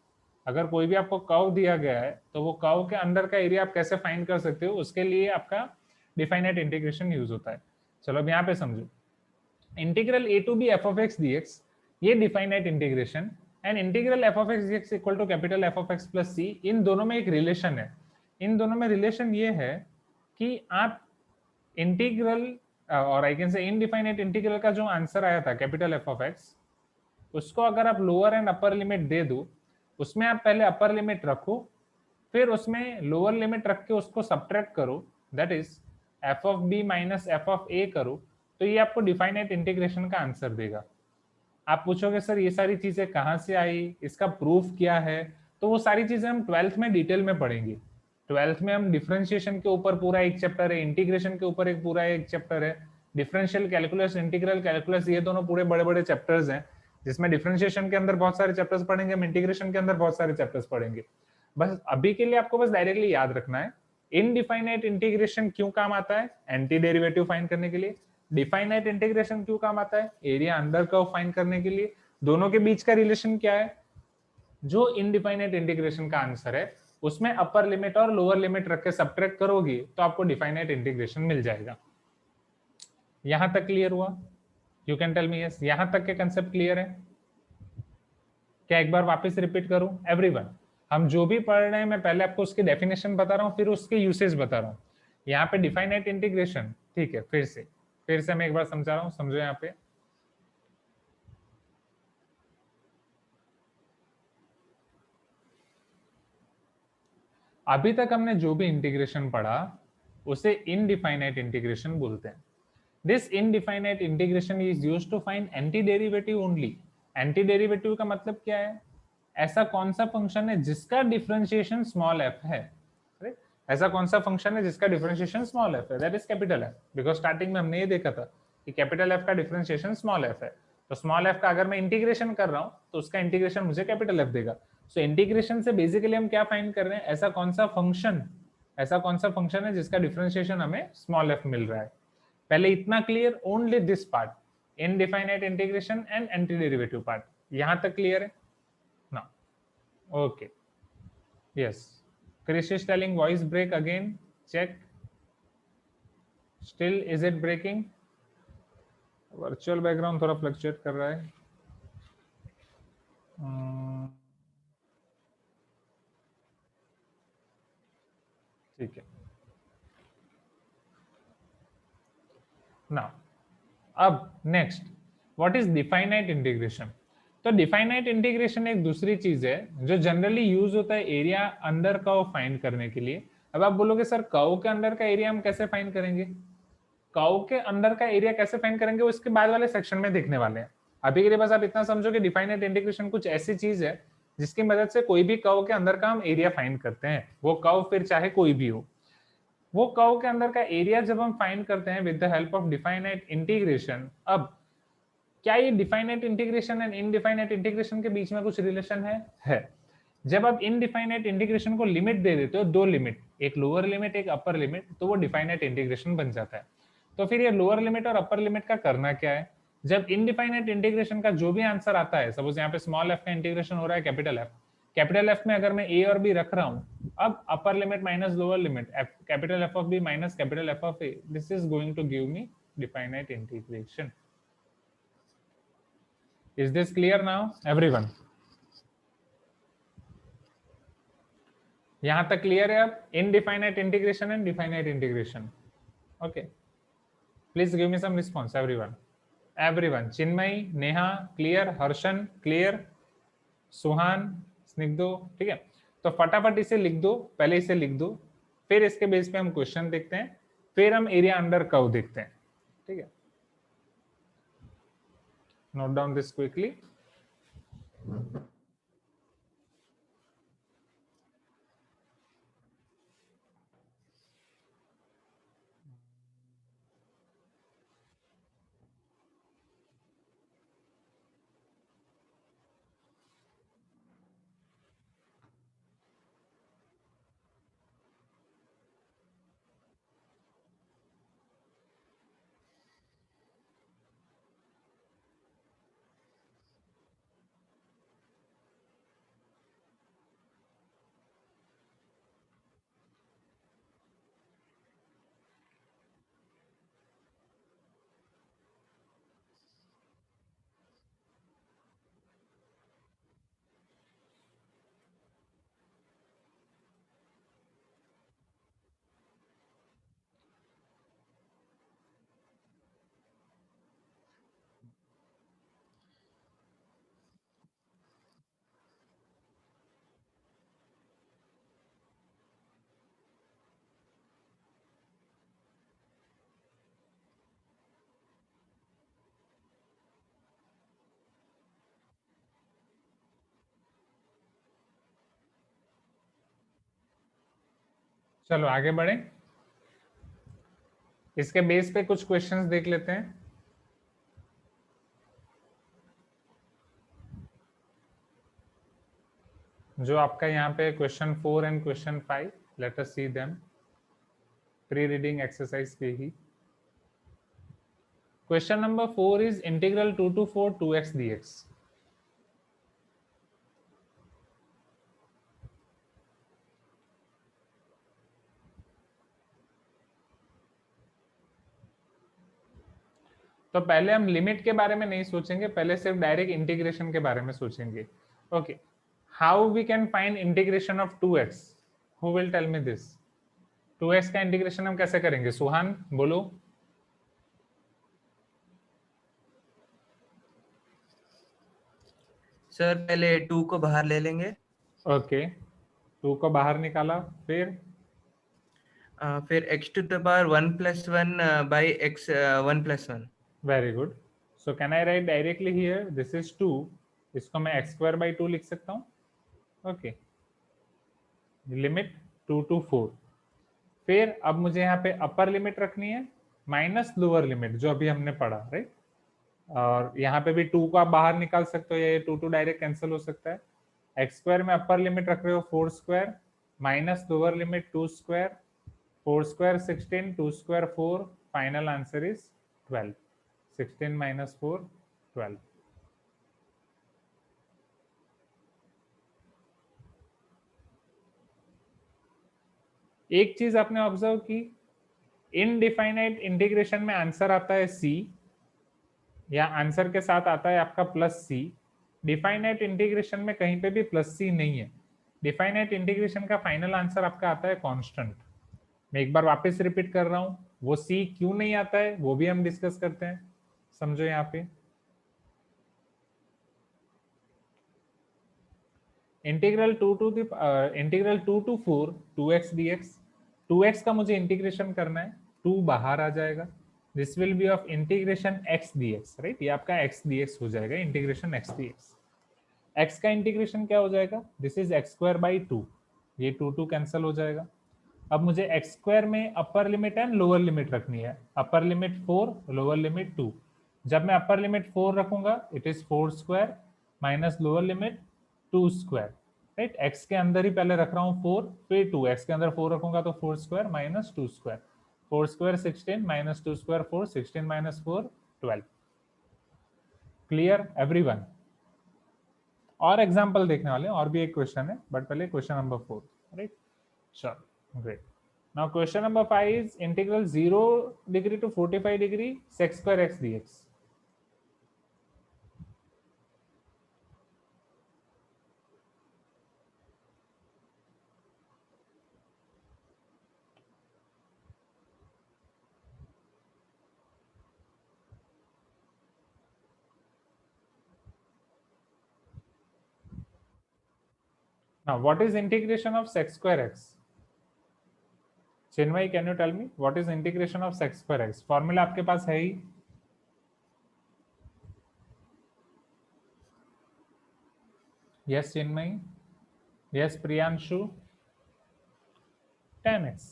अगर कोई भी आपको कर्व दिया गया है तो वो कर्व के अंदर का एरिया आप कैसे फाइंड कर सकते हो, उसके लिए आपका डिफाइनाइट इंटीग्रेशन यूज होता है। चलो अब यहाँ पे समझो, integral a to b f of x dx, ये definite integration, and integral f of x dx equal to capital F of x plus c, इन दोनों में एक रिलेशन है। इन दोनों में रिलेशन ये है कि आप इंटीग्रल और आई कैन से इनडिफाइनाइट इंटीग्रल का जो आंसर आया था कैपिटल F of x, उसको अगर आप लोअर एंड अपर लिमिट दे दो, उसमें आप पहले अपर लिमिट रखो, फिर उसमें लोअर लिमिट रख के उसको सब्ट्रैक्ट करो, that is f of b minus f of a करो, तो ये आपको डिफाइनाइट इंटीग्रेशन का आंसर देगा। आप पूछोगे सर ये सारी चीजें कहाँ से आई, इसका प्रूफ क्या है? तो वो सारी चीजें हम 12th में डिटेल में पढ़ेंगे। 12th में हम डिफरेंशिएशन के ऊपर पूरा एक चैप्टर है, इंटीग्रेशन के ऊपर एक पूरा एक चैप्टर है, डिफरेंशियल कैलकुलस, इंटीग्रल कैलकुलस, ये दोनों पूरे बड़े बड़े चैप्टर्स हैं, जिसमें डिफरेंशिएशन के अंदर बहुत सारे चैप्टर्स पढ़ेंगे, हम इंटीग्रेशन के अंदर बहुत सारे चैप्टर्स पढ़ेंगे। बस अभी के लिए आपको बस डायरेक्टली याद रखना है इनडिफाइनाइट इंटीग्रेशन क्यों काम आता है, एंटी डेरिवेटिव फाइंड करने के लिए। डिफाइनाइट इंटीग्रेशन क्यों काम आता है, एरिया अंडर कर्व फाइंड करने के लिए। दोनों के बीच का रिलेशन क्या है? जो इनडिफाइनाइट इंटीग्रेशन का आंसर है उसमें अपर लिमिट और लोअर लिमिट रख के सब्ट्रैक्ट करोगे तो आपको डिफाइनाइट इंटीग्रेशन मिल जाएगा। यहां तक क्लियर हुआ? You can tell me yes, यहां तक के कंसेप्ट क्लियर है क्या? एक बार वापस रिपीट करूं एवरीवन, हम जो भी पढ़ रहे हैं मैं पहले आपको उसकी डेफिनेशन बता रहा हूं, फिर उसके यूसेज बता रहा हूं। यहाँ पे डिफाइनाइट इंटीग्रेशन, ठीक है, फिर से मैं एक बार समझा रहा हूं, समझो। यहाँ पे अभी तक हमने जो भी इंटीग्रेशन पढ़ा उसे इनडिफाइनाइट इंटीग्रेशन बोलते हैं। This indefinite integration is used to find anti derivative only. Anti derivative का मतलब क्या है? ऐसा कौन सा फंक्शन है जिसका डिफरेंशिएशन स्मॉल f है? ऐसा कौन सा फंक्शन है जिसका डिफरेंशिएशन स्मॉल f है? That is capital F, because starting में हमने ये देखा था कि कैपिटल F का डिफरेंशिएशन स्मॉल f है। तो स्मॉल f का अगर मैं इंटीग्रेशन कर रहा हूं तो उसका इंटीग्रेशन मुझे कैपिटल F देगा। सो इंटीग्रेशन से बेसिकली हम क्या फाइंड कर रहे हैं? ऐसा कौन सा फंक्शन है जिसका डिफरेंशिएशन हमें स्मॉल f मिल रहा है। पहले इतना clear, only this part, indefinite integration and anti derivative part, यहां तक क्लियर है ना? Okay, yes. Krish is telling voice break again. Check. Still is it breaking? Virtual background थोड़ा fluctuate कर रहा है। ठीक है। Now, अब next, what is definite integration? तो डिफाइनाइट इंटीग्रेशन एक दूसरी चीज है जो जनरली यूज होता है एरिया अंडर कर्व फाइंड करने के लिए। अब आप बोलोगे सर कर्व के अंदर का एरिया हम कैसे फाइंड करेंगे? कर्व के अंदर का एरिया कैसे फाइंड करेंगे वो इसके बाद वाले सेक्शन में देखने वाले हैं। अभी के लिए बस आप इतना समझो कि डिफाइनाइट इंटीग्रेशन कुछ ऐसी चीज है जिसकी मदद से कोई भी कर्व के अंदर का हम एरिया फाइंड करते हैं, वो कर्व फिर चाहे कोई भी हो। वो कर्व के अंदर का एरिया जब हम फाइंड करते हैं with the help of definite integration, अब क्या ये definite integration and indefinite integration के बीच में कुछ रिलेशन है। जब आप इनडिफाइनाइट इंटीग्रेशन को लिमिट दे देते हो, दो लिमिट, एक लोअर लिमिट एक अपर लिमिट, तो वो डिफाइनाइट इंटीग्रेशन बन जाता है। तो फिर ये लोअर लिमिट और अपर लिमिट का करना क्या है? जब इनडिफाइनाइट इंटीग्रेशन का जो भी आंसर आता है, सपोज यहाँ पे स्मॉल f का इंटीग्रेशन हो रहा है कैपिटल F में अगर मैं a और b रख रहा हूँ, अब upper limit minus lower limit capital F of b minus capital F of a, this is going to give me definite integration. Is this clear now, everyone? यहां तक क्लियर है? अब indefinite integration and definite integration. Okay, please give me some response everyone. Chinmayi, Neha clear, Harshan clear, Suhan, Snigdho, ठीक है। तो फटाफट इसे लिख दो, पहले इसे लिख दो, फिर इसके बेस पे हम क्वेश्चन देखते हैं, फिर हम एरिया अंडर कर्व देखते हैं। ठीक है, नोट डाउन दिस क्विकली. चलो आगे बढ़े, इसके बेस पे कुछ क्वेश्चंस देख लेते हैं. जो आपका यहाँ पे question 4 and question 5, let us see them. Pre reading exercise के ही. Question number 4 is integral 2 to 4 2x dx. तो पहले हम लिमिट के बारे में नहीं सोचेंगे, पहले सिर्फ डायरेक्ट इंटीग्रेशन के बारे में सोचेंगे. Okay, how we can find integration of 2x? Who will tell me this? 2x का इंटीग्रेशन हम कैसे करेंगे? सुहान बोलो. सर पहले 2 को बाहर ले लेंगे. ओके, 2 को बाहर निकाला, फिर x to the power 1 plus 1 by x 1 plus 1. Very good. So can I right directly here this is 2, इसको मैं x स्क्वायर बाई 2 लिख सकता हूँ. Okay, limit 2 to 4. फिर अब मुझे यहाँ पे अपर लिमिट रखनी है माइनस लोअर लिमिट जो अभी हमने पढ़ा, राइट. और यहाँ पे भी 2 को आप बाहर निकाल सकते हो, या ये 2 2 डायरेक्ट कैंसिल हो सकता है. एक्स स्क्वायर में अपर लिमिट रख रहे हो 4 square minus lower limit 2 square, 4 square 16, 2 square 4, final answer is 12. 16 minus 4 12. एक चीज आपने ऑब्जर्व की, इनडिफाइनाइट इंटीग्रेशन में आंसर आता है c, या आंसर के साथ आता है आपका प्लस c. डिफाइनाइट इंटीग्रेशन में कहीं पे भी प्लस c नहीं है. डिफाइनाइट इंटीग्रेशन का फाइनल आंसर आपका आता है कांस्टेंट. मैं एक बार वापस रिपीट कर रहा हूं, वो c क्यों नहीं आता है वो भी हम डिस्कस करते हैं. समझो यहाँ पे integral 2 to 4 2x dx. 2x का मुझे इंटीग्रेशन करना है, 2 बाहर आ जाएगा. This will B of integration x dx, right. ये आपका x dx हो जाएगा, इंटीग्रेशन x dx. x का इंटीग्रेशन क्या हो जाएगा? This is x square by 2. ये 2 2 कैंसिल हो जाएगा. अब मुझे x स्क्वायर में upper limit and lower limit रखनी है. Upper limit 4, lower limit 2. जब मैं अपर लिमिट 4 रखूंगा it is 4 square minus lower limit 2 square, right. x के अंदर ही पहले रख रहा हूँ 4, फिर 2. x के अंदर 4 रखूंगा तो 4 square minus 2 square. 4 square 16 minus 2 square 4, 16 minus 4 12. Clear everyone? और एग्जांपल देखने वाले हैं, और भी एक क्वेश्चन है, बट पहले question number 4, right. Sure, great. Now question number 5 is integral 0 degree to 45 degree sec square x dx. Now what is integration of sec square x? Chinmay can you tell me what is integration of sec square x? Formula आपके पास है ही। Yes Chinmay, yes Priyanshu. 10x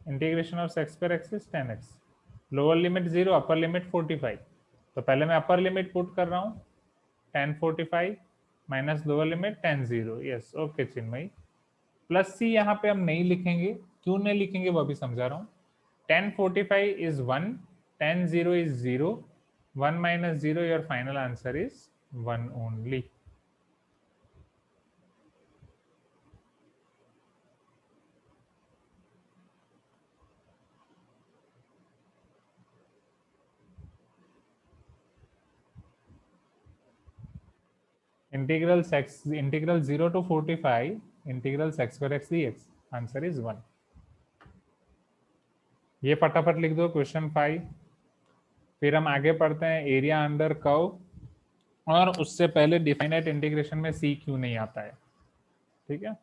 integration of sec square x is 10x। Lower limit 0, upper limit 45। तो पहले मैं upper limit put कर रहा हूँ 1045 minus lower limit 10 yes okay Chinmay. Plus c यहाँ पे हम नहीं लिखेंगे, क्यों नहीं लिखेंगे वो अभी समझा रहा हूँ। 1045 is 1, 10 is 0, 1 minus 0 your final answer is 1 only. Integral 0 to 45 integral sec square x dx answer is 1. ये फटाफट लिख दो क्वेश्चन 5। फिर हम आगे पढ़ते हैं एरिया अंडर कर्व, और उससे पहले डिफाइनाइट इंटीग्रेशन में सी क्यों नहीं आता है, ठीक है।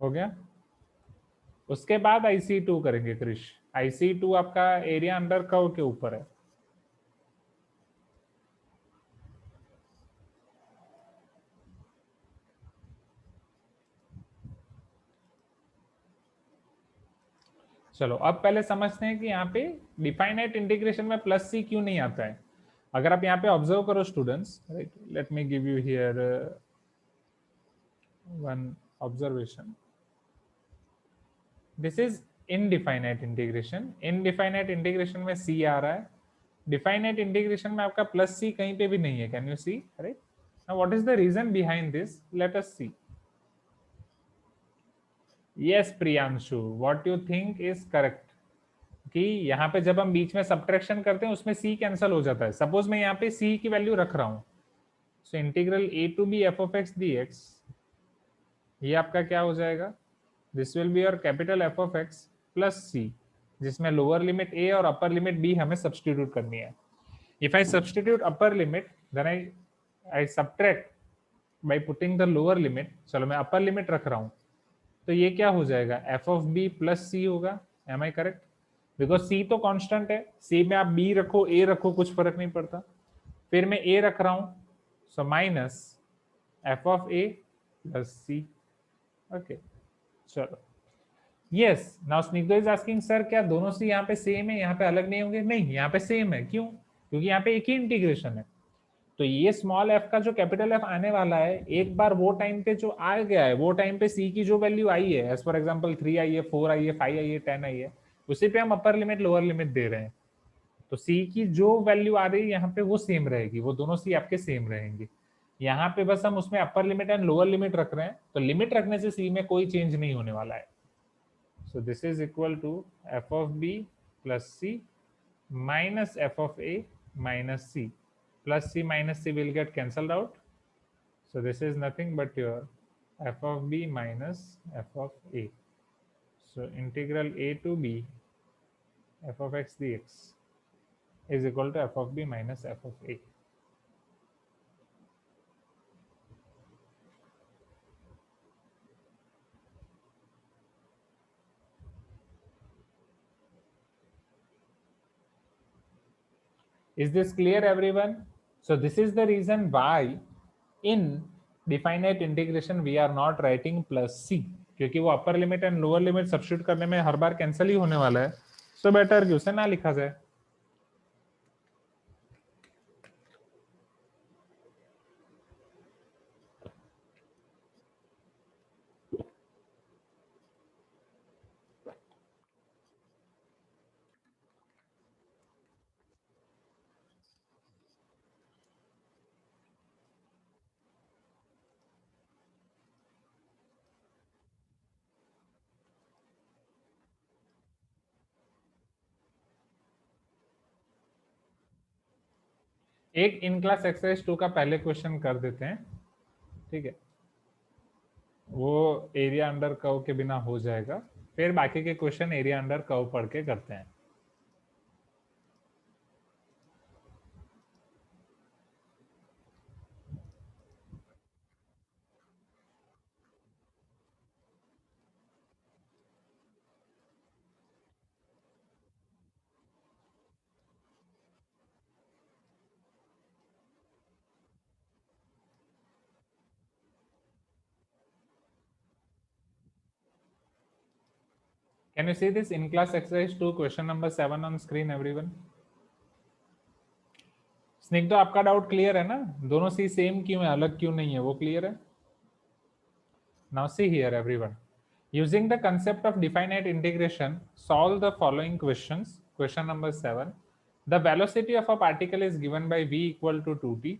हो गया। उसके बाद IC2 करेंगे क्रिश। IC2 आपका एरिया अंडर कर्व के ऊपर है। चलो अब पहले समझते हैं कि यहाँ पे डिफाइनाइट इंटीग्रेशन में प्लस सी क्यों नहीं आता है। अगर आप यहाँ पे ऑब्जर्व करो students, let me give you here one observation. This is indefinite integration. Indefinite integration में सी आ रहा है, डिफाइनाइट इंटीग्रेशन में आपका प्लस सी कहीं पे भी नहीं है। Can you see? Right, now what is the reason behind this, let us see. Yes Priyanshu, what you think is correct, कि यहाँ पे जब हम बीच में सब्ट्रैक्शन करते हैं उसमें सी कैंसिल हो जाता है। सपोज मैं यहाँ पे सी की वैल्यू रख रहा हूँ, so integral a to b f of x dx, ये आपका क्या हो जाएगा, this will be your capital f of x plus c, जिसमें लोअर लिमिट a और अपर लिमिट b हमें सब्सटीट्यूट करनी है। If I substitute upper limit then I subtract by putting the lower limit. चलो मैं अपर लिमिट रख रहा हूँ, तो ये क्या हो जाएगा, f of b plus c होगा। Am I correct? Because c तो कांस्टेंट है, c में आप b रखो a रखो कुछ फर्क नहीं पड़ता। फिर मैं a रख रहा हूं, so minus f of a प्लस c। ओके चलो। Yes now Snigdho is asking sir क्या दोनों सी यहाँ पे सेम है, यहाँ पे अलग नहीं होंगे? नहीं, यहाँ पे सेम है। क्यों? क्योंकि यहाँ पे एक ही इंटीग्रेशन है। तो ये स्मॉल f का जो कैपिटल F आने वाला है, एक बार वो टाइम पे जो आ गया है, वो टाइम पे c की जो वैल्यू आई है, एज फॉर एग्जांपल 3 आई है, 4 आई है, 5 आई है, 10 आई है, उसी पे हम अपर लिमिट लोअर लिमिट दे रहे हैं। तो c की जो वैल्यू आ रही है यहाँ पे वो सेम रहेगी, वो दोनों c आपके सेम रहेंगे। यहाँ पे बस हम उसमें upper limit and lower limit रख रहे हैं, तो लिमिट रखने से c में कोई चेंज नहीं होने वाला है। So this is equal to f of b plus c minus f of a minus c, plus c minus c will get cancelled out. So this is nothing but your f of b minus f of a. So integral a to b f of x dx is equal to f of b minus f of a. Is this clear everyone? So this is the reason why in definite integration we are not writing plus c, क्योंकि वो upper limit and lower limit substitute करने में हर बार cancel ही होने वाला है। So better कि उसे ना लिखा जाए। एक इन क्लास एक्सरसाइज 2 का पहले क्वेश्चन कर देते हैं। ठीक है, वो एरिया अंडर कर्व के बिना हो जाएगा, फिर बाकी के क्वेश्चन एरिया अंडर कर्व पढ़ के करते हैं। Can you see this in class exercise 2 question number 7 on screen everyone? स्निग्धो आपका डाउट क्लियर है ना? दोनों सी सेम क्यों है, अलग क्यों नहीं है, वो क्लियर है? Now see here everyone. Using the concept of definite integration, solve the following questions. Question number 7. The velocity of a particle is given by v equal to 2t.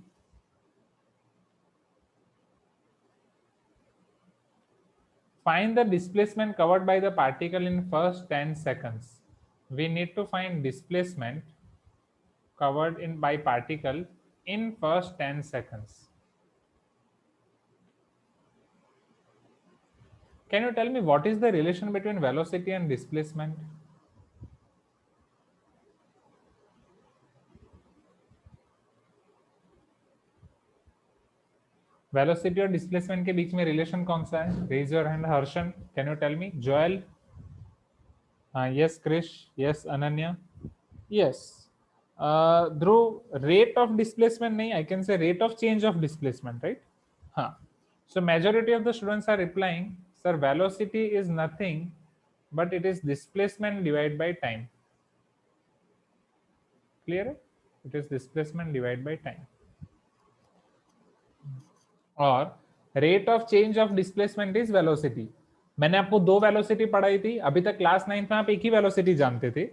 Find the displacement covered by the particle in first 10 seconds. We need to find displacement covered in by particle in first 10 seconds. Can you tell me what is the relation between velocity and displacement? Velocity और displacement के बीच में relation कौन सा है? Raise your hand Harshan, can you tell me? Joel, yes Krish, yes Ananya, yes Dhruv. Rate of displacement नहीं, I can say rate of change of displacement, right? हाँ, so majority of the students are replying sir velocity is nothing but it is displacement divide by time. Clear है? It is displacement divide by time. और rate of change of displacement is velocity. मैंने आपको दो velocity पढ़ाई थी, अभी तक class 9th में आप एक ही वेलोसिटी जानते थे।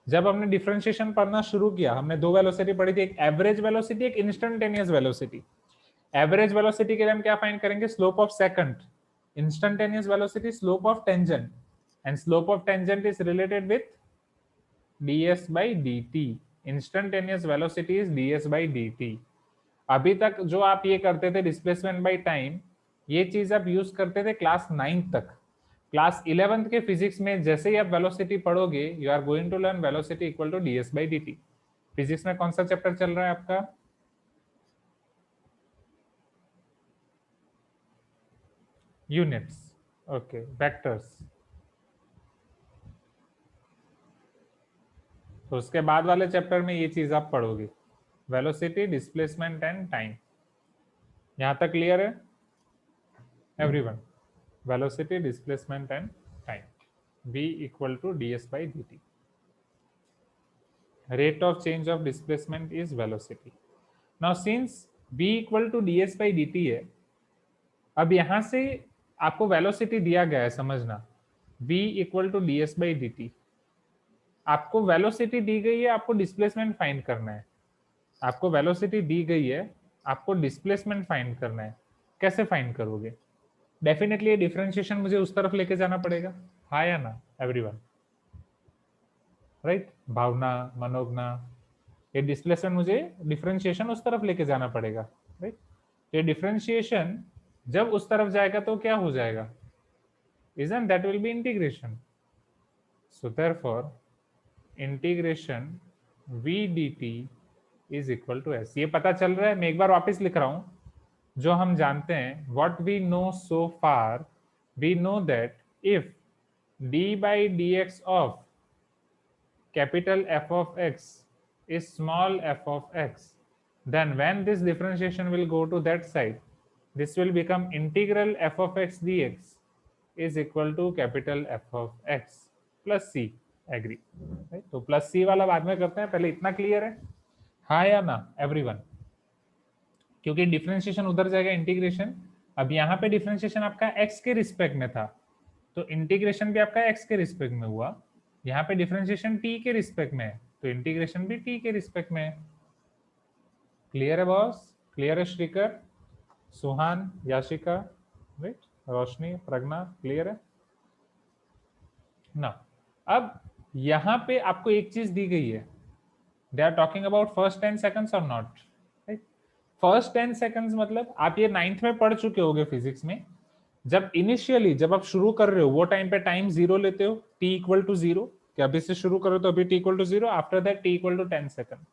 जब हमने डिफरेंशिएशन पढ़ना शुरू किया, हमने दो वेलोसिटी पढ़ी थी, एक एवरेज वेलोसिटी, एक इंस्टेंटेनियस वेलोसिटी। एवरेज वेलोसिटी के लिए हम क्या फाइंड करेंगे? Slope of second. Instantaneous velocity slope of tangent, and slope of tangent is related with ds by dt। Instantaneous velocity is ds by dt। अभी तक जो आप ये करते थे डिस्प्लेसमेंट बाय टाइम, ये चीज आप यूज करते थे क्लास 9th तक। क्लास 11th के फिजिक्स में जैसे ही आप वेलोसिटी पढ़ोगे, you are going to learn velocity equal to ds by dt। Physics में कौन सा चैप्टर चल रहा है आपका? Units, okay, vectors. तो उसके बाद वाले चैप्टर में ये चीज आप पढ़ोगे, वेलोसिटी, डिस्प्लेसमेंट एंड टाइम। यहां तक क्लियर है everyone? Velocity, displacement and time, v equal to ds by dt। rate of change of displacement is velocity। now since v equal to ds by dt है, अब यहां से आपको velocity दिया गया है, समझना, v equal to ds by dt। आपको वेलोसिटी दी गई है, आपको डिस्प्लेसमेंट फाइंड करना है। आपको वेलोसिटी दी गई है, आपको डिस्प्लेसमेंट फाइंड करना है। कैसे फाइंड करोगे? डेफिनेटली ये डिफरेंशिएशन मुझे उस तरफ लेके जाना पड़ेगा, हाँ या ना एवरीवन? राइट, भावना, मनोज्ञा, ये डिस्प्लेसमेंट मुझे डिफरेंशिएशन उस तरफ लेके जाना पड़ेगा, राइट? ये डिफरेंशिएशन जब उस तरफ जाएगा तो क्या हो जाएगा? Isn't that will be integration? So therefore integration v dt is equal to s। ये पता चल रहा है? मैं एक बार वापस लिख रहा हूं जो हम जानते हैं। what we know so far, we know that if d by dx of capital F of x is small f of x, then when this differentiation will go to that side, this will become integral f of x dx is equal to capital F of x plus c। Agree? तो plus c वाला बाद में करते हैं, पहले इतना clear है, हाँ या ना एवरीवन? क्योंकि डिफरेंशिएशन उधर जाएगा इंटीग्रेशन। अब यहाँ पे डिफरेंशिएशन आपका x के रिस्पेक्ट में था, तो इंटीग्रेशन भी आपका x के रिस्पेक्ट में हुआ। यहाँ पे डिफरेंशिएशन t के रिस्पेक्ट में है, तो इंटीग्रेशन भी t के रिस्पेक्ट में है। क्लियर है बॉस? क्लियर है श्रीकर, सुहान, याशिका, राइट, रोशनी, प्रज्ञा, क्लियर है ना? अब यहाँ पे आपको एक चीज दी गई है, they are talking about first 10 seconds और नॉट, राइट? फर्स्ट 10 सेकंड्स मतलब आप ये 9th में पढ़ चुके होगे फिजिक्स में, जब इनिशियली जब आप शुरू कर रहे हो वो टाइम पे टाइम 0 लेते हो, t इक्वल टू 0, कि अभी से शुरू करो तो अभी t equal to 0, after that t equal to 10 second.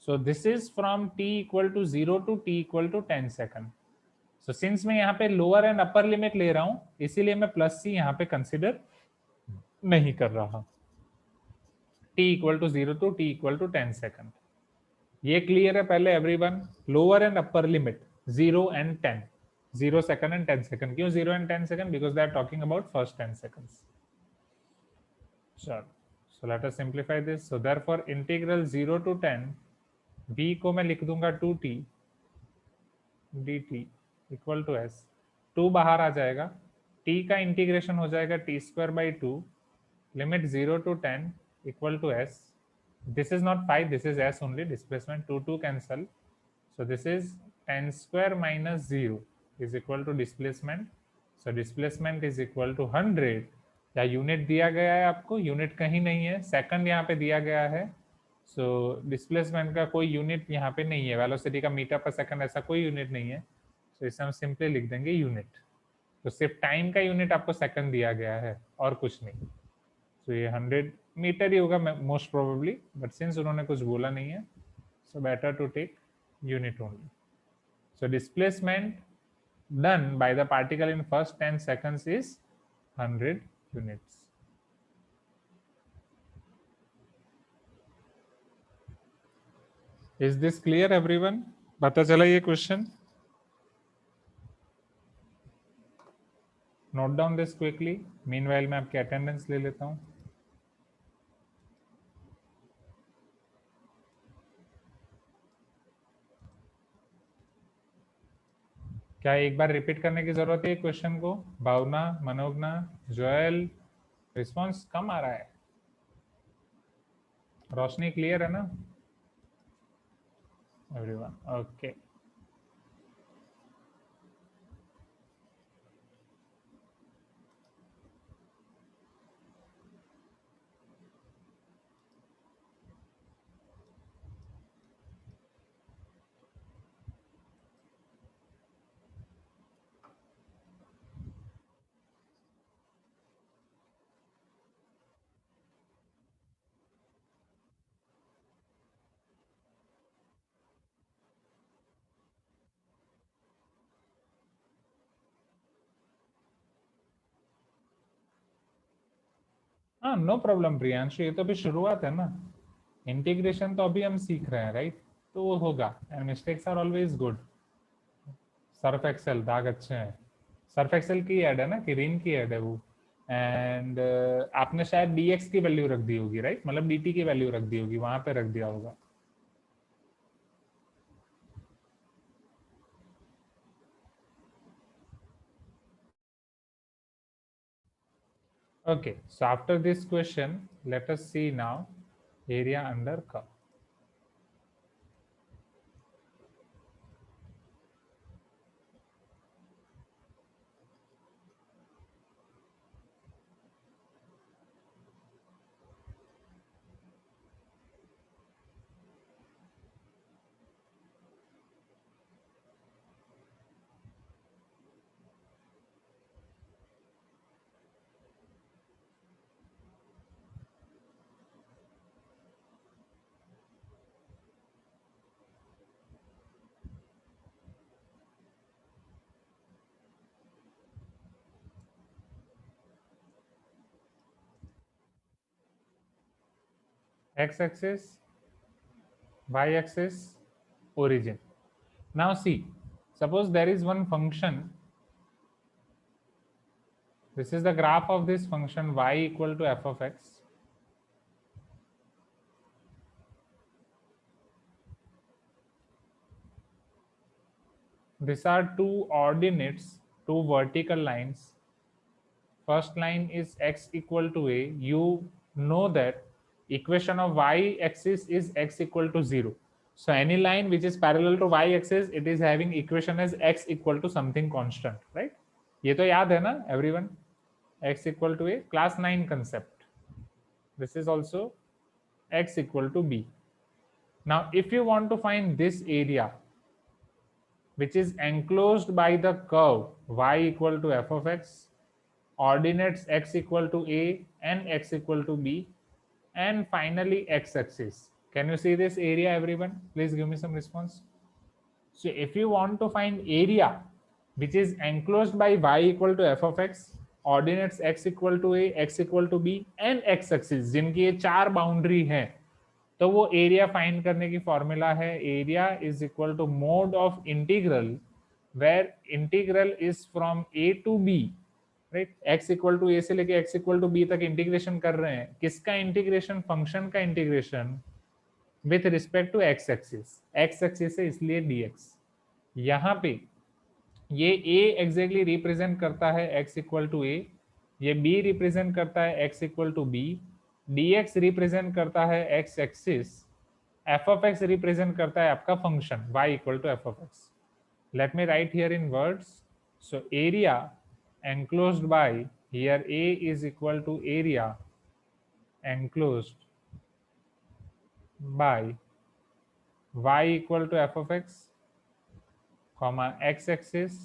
So this is from t equal to 0 to t equal to 10 second. So since मैं यहाँ पे लोअर एंड अपर लिमिट ले रहा हूं, इसीलिए मैं प्लस सी यहाँ पे कंसिडर नहीं कर रहा. t equal to 0 to t equal to 10 second. ये क्लियर है पहले everyone? Lower and upper limit 0 and 10, 0 second and 10 second. क्यों 0 and 10 second? Because they are talking about first 10 seconds. चलो, so let us simplify this. So therefore integral 0 to 10, b को मैं लिख दूंगा 2t dt equal to s. 2 बाहर आ जाएगा, t का integration हो जाएगा t square by 2, limit 0 to 10 equal to s. This is not 5, this is s only, displacement 2 cancel. So this is 10 square minus 0 is equal to displacement. So displacement is equal to 100. या unit दिया गया है आपको? Unit कहीं नहीं है, second यहाँ पे दिया गया है. सो डिस्प्लेसमेंट का कोई यूनिट यहाँ पे नहीं है, वेलोसिटी का मीटर पर सेकंड ऐसा कोई यूनिट नहीं है. सो इसे हम सिंपली लिख देंगे यूनिट. तो सिर्फ टाइम का यूनिट आपको सेकंड दिया गया है और कुछ नहीं. तो ये 100 मीटर ही होगा मोस्ट प्रोबेबली, बट सिंस उन्होंने कुछ बोला नहीं है, so better to take unit only. So displacement done by the particle in first 10 seconds is 100 units. Is this clear everyone? पता चला ये question? Note down this quickly. Meanwhile मैं आपकी अटेंडेंस ले लेता हूं. क्या एक बार रिपीट करने की जरूरत है क्वेश्चन को? भावना, मनोगना, जोएल, रिस्पॉन्स कम आ रहा है. रोशनी क्लियर है ना everyone? Okay. हाँ, नो प्रॉब्लम प्रियांशु, ये तो अभी शुरुआत है ना. इंटीग्रेशन तो अभी हम सीख रहे हैं, राइट? तो वो होगा, and mistakes are always good. Surf Excel दाग अच्छे हैं. सर्फ एक्सेल की ऐड है ना, कि रिन की ऐड है वो. एंड आपने शायद dx की वैल्यू रख दी होगी, राइट? मतलब dt की वैल्यू रख दी होगी, वहां पे रख दिया होगा. Okay, so after this question, let us see now area under curve. X-axis, y-axis, origin. Now see, suppose there is one function. This is the graph of this function y equal to f of x. These are two ordinates, two vertical lines. First line is x equal to a. You know that equation of y-axis is x equal to 0. So any line which is parallel to y-axis, it is having equation as x equal to something constant, right? ये तो याद है ना everyone? X equal to a, class 9 concept. This is also x equal to b. Now if you want to find this area, which is enclosed by the curve y equal to f of x, ordinates x equal to a and x equal to b, and finally x axis. Can you see this area, everyone? Please give me some response. So if you want to find area which is enclosed by y equal to f of x, ordinates x equal to a, x equal to b and x axis, जिनकी ये चार boundary हैं, तो वो area find करने की formula है area is equal to mod of integral where integral is from a to b, right? x equal to a से लेके x इक्वल टू बी तक इंटीग्रेशन कर रहे हैं. किसका इंटीग्रेशन? फंक्शन का integration with respect to x axis. x axis है इसलिए dx. यहाँ पे ये a एग्जैक्टली रिप्रेजेंट करता है x इक्वल टू a, ये b रिप्रेजेंट करता है x equal to b, dx represent करता है x axis, f of x represent करता है आपका function y equal to f of x. Let me write here in words. So area enclosed by, here a is equal to area enclosed by y equal to f of x, comma x axis,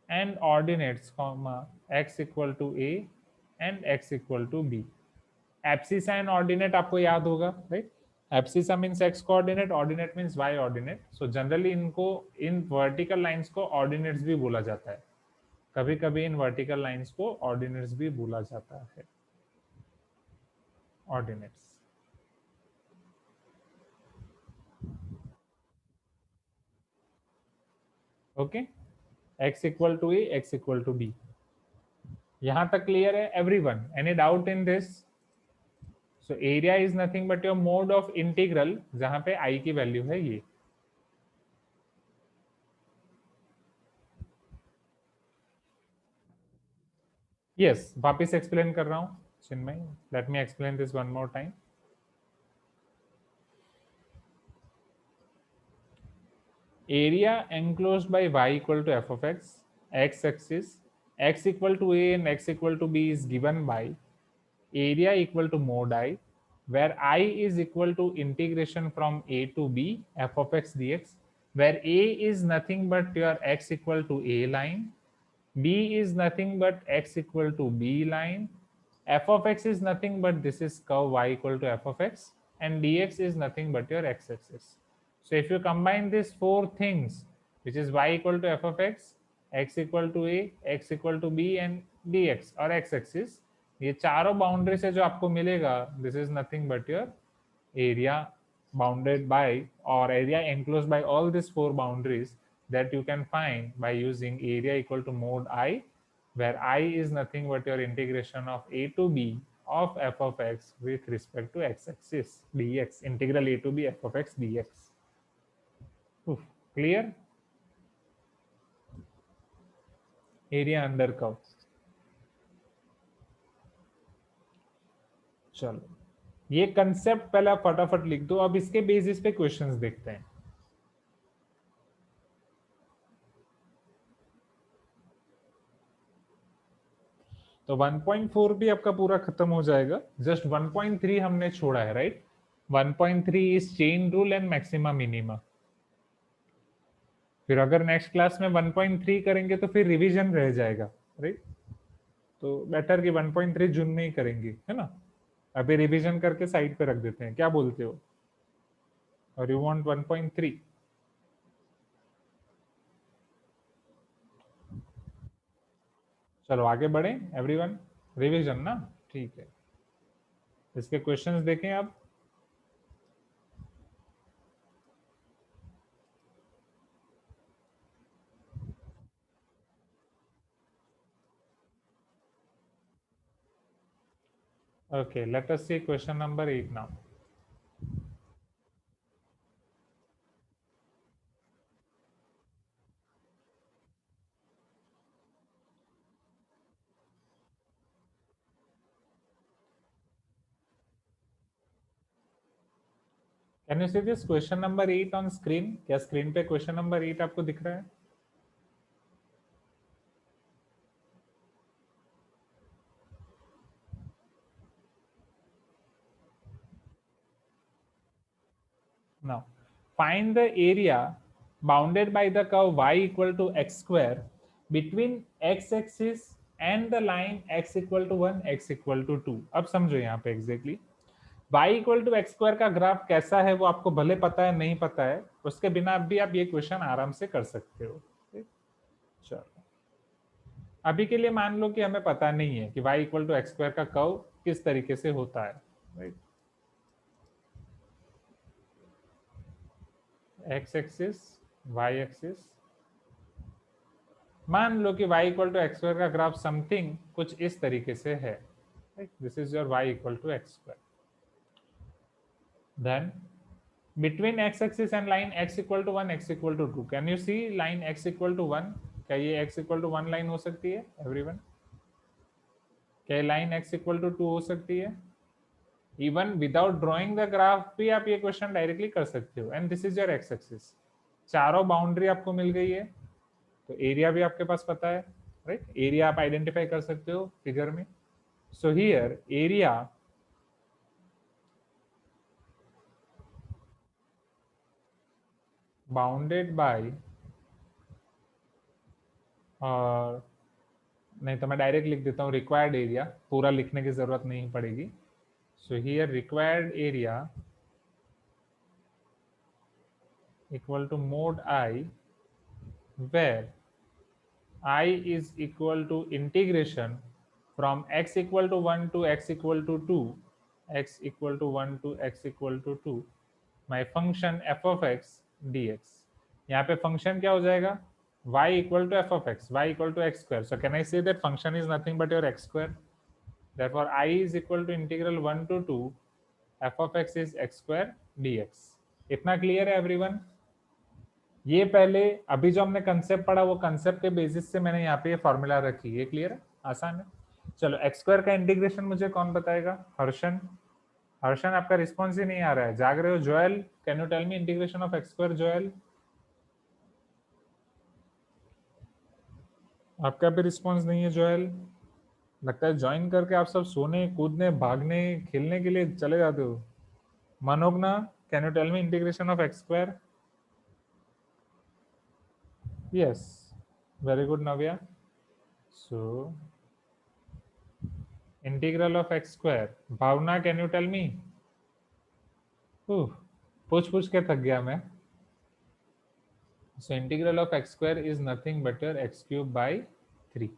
and ordinates, comma x equal to a and x equal to b. Abscissa and ordinate आपको याद होगा, right? Abscissa means x coordinate, ordinate means y ordinate. So generally इनको, इन vertical lines को ordinates भी बोला जाता है. कभी कभी इन वर्टिकल लाइंस को ऑर्डिनेट्स भी बोला जाता है. Ordinates. Okay, x equal to a, x equal to b. यहां तक क्लियर है everyone? Any doubt in this? So area is nothing but your mod of integral, जहां पे i की वैल्यू है ये. यस, वापिस एक्सप्लेन कर रहा हूं Chinmay. Let me explain this one more time. area enclosed by y equal to f of x, x axis, x equal to a and x equal to b is given by area equal to mod I, where I is equal to integration from a to b f of x dx, where a is nothing but your x equal to a line, b is nothing but x equal to b line, f of x is nothing but this is curve y equal to f of x, and dx is nothing but your x axis. So if you combine these four things, which is y equal to f of x equal to a, x equal to b and dx और x axis, ये चारों boundary से जो आपको मिलेगा, this is nothing but your area bounded by or area enclosed by all these four boundaries that you can find by using area equal to mod I, where I is nothing but your integration of a to b of f of x with respect to x axis dx, integral a to b f of x dx. Clear? Area under curve. चलो, ये concept पहले आप फटाफट लिख दो. अब इसके basis पे क्वेश्चंस देखते हैं. तो 1.4 भी आपका पूरा खत्म हो जाएगा. जस्ट 1.3 हमने छोड़ा है, right? 1.3 is chain rule and maxima minima. फिर अगर नेक्स्ट क्लास में 1.3 करेंगे तो फिर रिवीजन रह जाएगा, राइट? तो बेटर कि 1.3 जून में ही करेंगे, है ना? अभी रिवीजन करके साइड पे रख देते हैं. क्या बोलते हो? और यू वांट 1.3? चलो आगे बढ़े एवरीवन. रिवीजन ना, ठीक है. इसके क्वेश्चंस देखें आप. Okay, let us see question number 8 now. Can you see this question number 8 on screen? क्या स्क्रीन पे क्वेश्चन नंबर 8 आपको दिख रहा है? Now, find the area bounded by the curve y equal to x square between x axis and the line x equal to 1 x equal to 2. अब समझो यहाँ पे exactly y equal to x square का graph कैसा है वो आपको भले पता है नहीं पता है, उसके बिना भी आप ये क्वेश्चन आराम से कर सकते हो. चलो अभी के लिए मान लो कि हमें पता नहीं है कि y equal to x square का कर्व किस तरीके से होता है, right. X axis y axis, मान लो कि y equal to x square का ग्राफ समथिंग कुछ इस तरीके से है, right. This is your y equal to x square. Then between x axis and line x equal to 1 x equal to 2, can you see line x equal to 1? क्या ये x equal to 1 line हो सकती है everyone? क्या line x equal to 2 हो सकती है? Even without drawing the graph भी आप ये क्वेश्चन डायरेक्टली कर सकते हो. And this is your x axis. चारों बाउंड्री आपको मिल गई है, तो एरिया भी आपके पास पता है, राइट. एरिया आप आइडेंटिफाई कर सकते हो फिगर में. So here area bounded by, और नहीं तो मैं डायरेक्ट लिख देता हूँ रिक्वायर्ड एरिया, पूरा लिखने की जरूरत नहीं पड़ेगी. So here required area equal to mod I, where I is equal to integration from x equal to 1 to x equal to 2, x equal to 1 to x equal to 2, my function f of x dx. यहाँ पे function क्या हो जाएगा? y equal to f of x, y equal to x square. So can I say that function is nothing but your x square? Therefore I is equal to integral 1 to 2 f of x is x square dx. इतना clear है everyone? ये पहले अभी जो हमने concept पढ़ा वो concept के बेसिस से मैंने यहाँ पे ये फॉर्मूला रखी. ये क्लियर है? आसान है. चलो x स्क्वायर का इंटीग्रेशन मुझे कौन बताएगा? हर्षन. हर्षन आपका रिस्पॉन्स ही नहीं आ रहा है, जाग रहे हो? Joel, can you tell me integration of x square? Joel आपका भी रिस्पॉन्स नहीं है. जोएल लगता है ज्वाइन करके आप सब सोने कूदने भागने खेलने के लिए चले जाते हो. Manogna, can you tell me integration of x square? Yes, very good Navya. So integral of x square. Bhavana, can you tell me? पूछ के थक गया मैं. So integral of x square is nothing but your x cube by 3,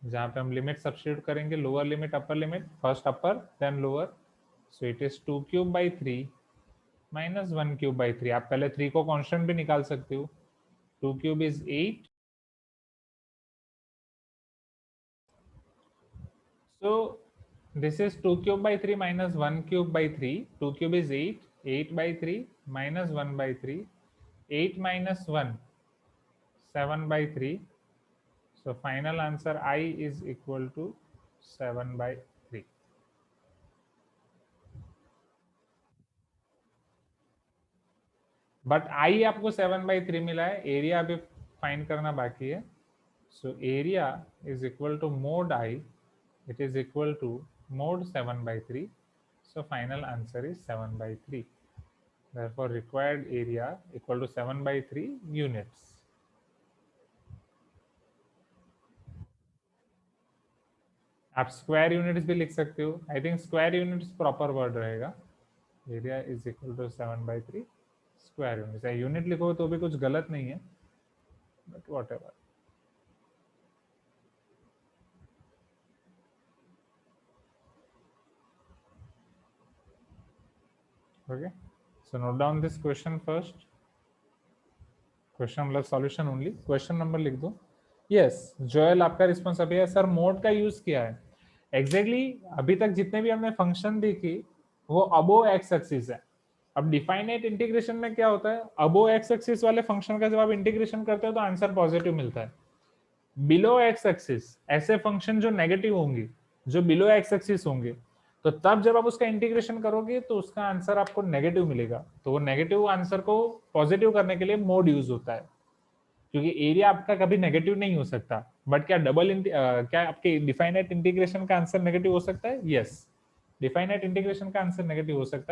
जहाँ पे हम limit substitute करेंगे, lower limit upper limit, first upper then lower. So it is 2 cube by 3 minus 1 cube by 3. आप पहले 3 को कांस्टेंट भी निकाल सकते हो. 2 cube is 8. So this is 2 cube by 3 minus 1 cube by 3. 2 cube is 8. 8 by 3 minus 1 by 3. 8 minus 1, 7 by 3. So final answer I is equal to 7 by 3. But I आपको 7 by 3 मिला है, एरिया अभी फाइंड करना बाकी है. So area is equal to mod I, it is equal to mod 7 by 3. So final answer is 7 by 3. Therefore required area equal to 7 by 3 units. आप square units भी लिख सकते हो. I think square units proper word रहेगा. Area is equal to 7 by 3 square units. Unit लिखो तो भी कुछ गलत नहीं है, but whatever. Okay, so note down this question first. Question मतलब सॉल्यूशन ओनली. क्वेश्चन नंबर लिख दो. यस, जोएल आपका रिस्पॉन्स अभी है. सर मोड का यूज किया है. एग्जैक्टली अभी तक जितने भी हमने फंक्शन देखी वो अबो एक्स एक्सिस है. अब डिफाइनाइट इंटीग्रेशन में क्या होता है? अबो एक्स एक्सिस वाले फंक्शन का जब आप इंटीग्रेशन करते हो तो आंसर पॉजिटिव मिलता है. बिलो एक्स एक्सिस ऐसे फंक्शन जो नेगेटिव होंगे, जो बिलो एक्स एक्सिस होंगे, तो तब जब आप उसका इंटीग्रेशन करोगे तो उसका आंसर आपको नेगेटिव मिलेगा. तो वो नेगेटिव आंसर को पॉजिटिव करने के लिए मोड यूज होता है, क्योंकि एरिया आपका कभी नेगेटिव नहीं हो सकता. बट क्या क्या आपके डिफाइनाइट इंटीग्रेशन का आंसर नेगेटिव हो सकता है? यस, डिफाइनाइट इंटीग्रेशन का आंसर नेगेटिव हो सकता है.